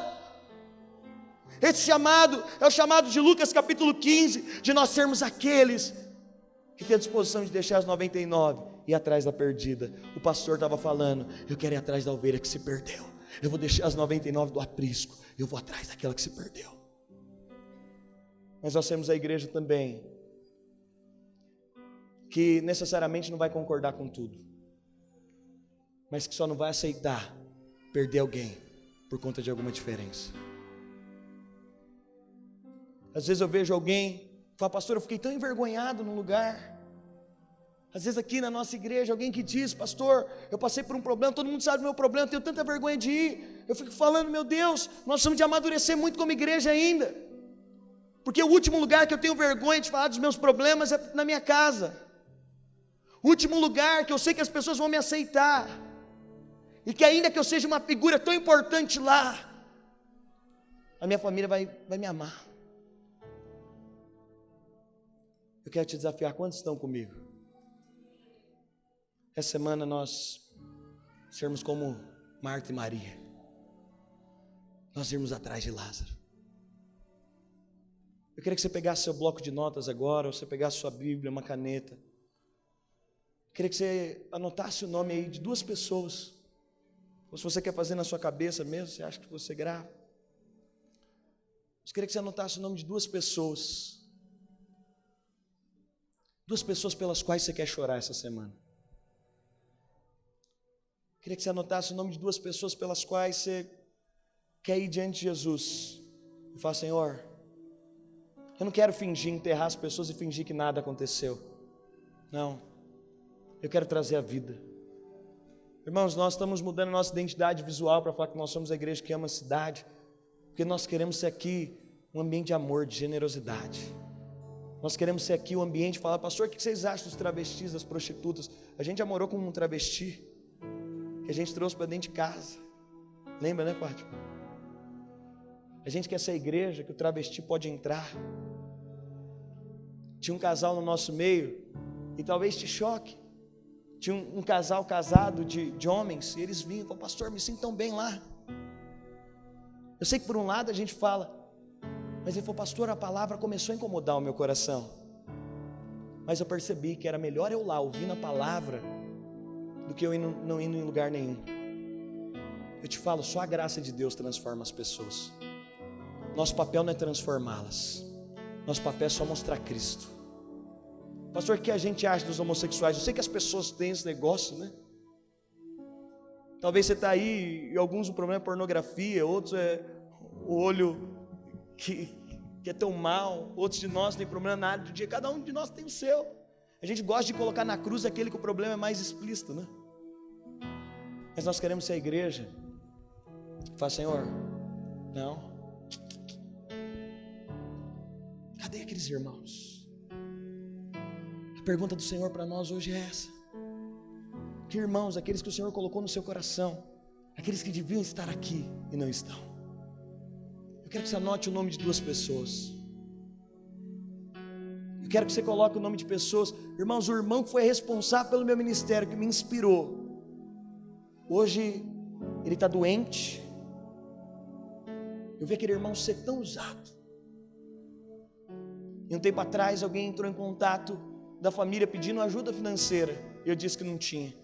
Esse chamado é o chamado de Lucas capítulo 15, de nós sermos aqueles que têm a disposição de deixar as 99 e ir atrás da perdida. O pastor estava falando: eu quero ir atrás da ovelha que se perdeu. Eu vou deixar as 99 do aprisco, eu vou atrás daquela que se perdeu. Mas nós temos a igreja também que necessariamente não vai concordar com tudo, mas que só não vai aceitar perder alguém por conta de alguma diferença. Às vezes eu vejo alguém fala: pastor, eu fiquei tão envergonhado no lugar. Às vezes aqui na nossa igreja, alguém que diz: pastor, eu passei por um problema, todo mundo sabe do meu problema, eu tenho tanta vergonha de ir. Eu fico falando: meu Deus, nós precisamos de amadurecer muito como igreja ainda, porque o último lugar que eu tenho vergonha de falar dos meus problemas é na minha casa. O último lugar que eu sei que as pessoas vão me aceitar, e que ainda que eu seja uma figura tão importante lá, a minha família vai me amar. Eu quero te desafiar: quantos estão comigo? Essa semana nós sermos como Marta e Maria, nós irmos atrás de Lázaro. Eu queria que você pegasse seu bloco de notas agora, ou você pegasse sua Bíblia, uma caneta. Eu queria que você anotasse o nome aí de 2 pessoas, ou se você quer fazer na sua cabeça mesmo, você acha que você grava. Eu queria que você anotasse o nome de 2 pessoas. 2 pessoas pelas quais você quer chorar essa semana. Eu queria que você anotasse o nome de 2 pessoas pelas quais você quer ir diante de Jesus e falar: Senhor, eu não quero fingir, enterrar as pessoas e fingir que nada aconteceu. Não, eu quero trazer a vida. Irmãos, nós estamos mudando a nossa identidade visual para falar que nós somos a igreja que ama a cidade, porque nós queremos ser aqui um ambiente de amor, de generosidade. Nós queremos ser aqui um ambiente de falar: pastor, o que vocês acham dos travestis, das prostitutas? A gente já morou com um travesti, que a gente trouxe para dentro de casa. Lembra, né, Fátima? A gente quer ser igreja que o travesti pode entrar. Tinha um casal no nosso meio, e talvez te choque. Tinha um casal casado de homens, e eles vinham e falaram: pastor, me sinto tão bem lá. Eu sei que por um lado a gente fala, mas ele falou: pastor, a palavra começou a incomodar o meu coração. Mas eu percebi que era melhor eu lá ouvindo a palavra do que eu não indo em lugar nenhum. Eu te falo, só a graça de Deus transforma as pessoas. Nosso papel não é transformá-las. Nosso papel é só mostrar Cristo. Pastor, o que a gente acha dos homossexuais? Eu sei que as pessoas têm esse negócio, né? Talvez você está aí, e alguns o problema é pornografia, outros é o olho que é tão mal, outros de nós tem problema na área do dia, cada um de nós tem o seu. A gente gosta de colocar na cruz aquele que o problema é mais explícito, né? Mas nós queremos ser a igreja. Fala: Senhor, não. Cadê aqueles irmãos? A pergunta do Senhor para nós hoje é essa: que irmãos, aqueles que o Senhor colocou no seu coração, aqueles que deviam estar aqui e não estão. Eu quero que você anote o nome de 2 pessoas. Eu quero que você coloque o nome de pessoas. Irmãos, o irmão que foi responsável pelo meu ministério, que me inspirou, hoje ele está doente. Eu vi aquele irmão ser tão usado. E um tempo atrás alguém entrou em contato da família pedindo ajuda financeira. Eu disse que não tinha.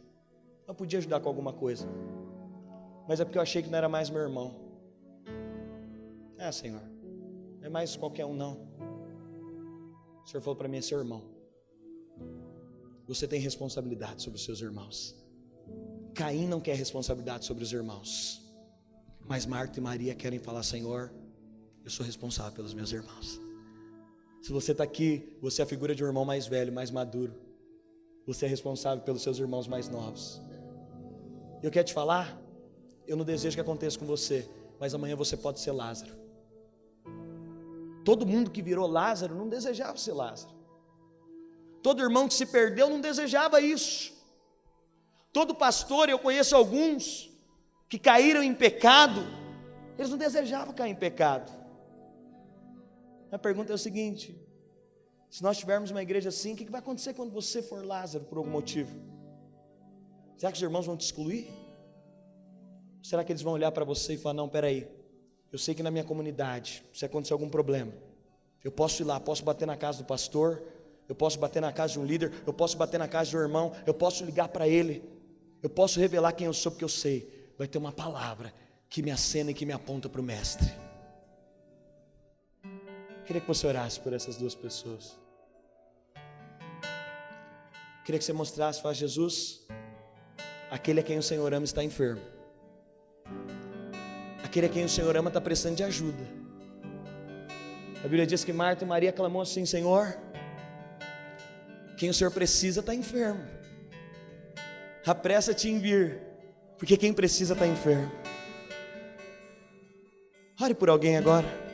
Eu podia ajudar com alguma coisa, mas é porque eu achei que não era mais meu irmão. Senhor, não é mais qualquer um não. O Senhor falou para mim: é seu irmão. Você tem responsabilidade sobre os seus irmãos. Caim não quer responsabilidade sobre os irmãos, mas Marta e Maria querem falar: Senhor, eu sou responsável pelos meus irmãos. Se você está aqui, você é a figura de um irmão mais velho, mais maduro. Você é responsável pelos seus irmãos mais novos. Eu quero te falar, eu não desejo que aconteça com você, mas amanhã você pode ser Lázaro. Todo mundo que virou Lázaro não desejava ser Lázaro. Todo irmão que se perdeu não desejava isso. Todo pastor, eu conheço alguns que caíram em pecado, eles não desejavam cair em pecado. A pergunta é o seguinte: se nós tivermos uma igreja assim, o que vai acontecer quando você for Lázaro por algum motivo? Será que os irmãos vão te excluir? Será que eles vão olhar para você e falar: não, peraí, eu sei que na minha comunidade, se acontecer algum problema, eu posso ir lá, posso bater na casa do pastor, eu posso bater na casa de um líder, eu posso bater na casa de um irmão, eu posso ligar para ele, eu posso revelar quem eu sou, porque eu sei, vai ter uma palavra que me acena e que me aponta para o mestre. Queria que você orasse por essas 2 pessoas. Queria que você mostrasse, fala: Jesus, aquele a quem o Senhor ama está enfermo. Aquele a quem o Senhor ama está precisando de ajuda. A Bíblia diz que Marta e Maria clamou assim: Senhor, quem o Senhor precisa está enfermo. Apressa-te em vir, porque quem precisa está enfermo. Ore por alguém agora.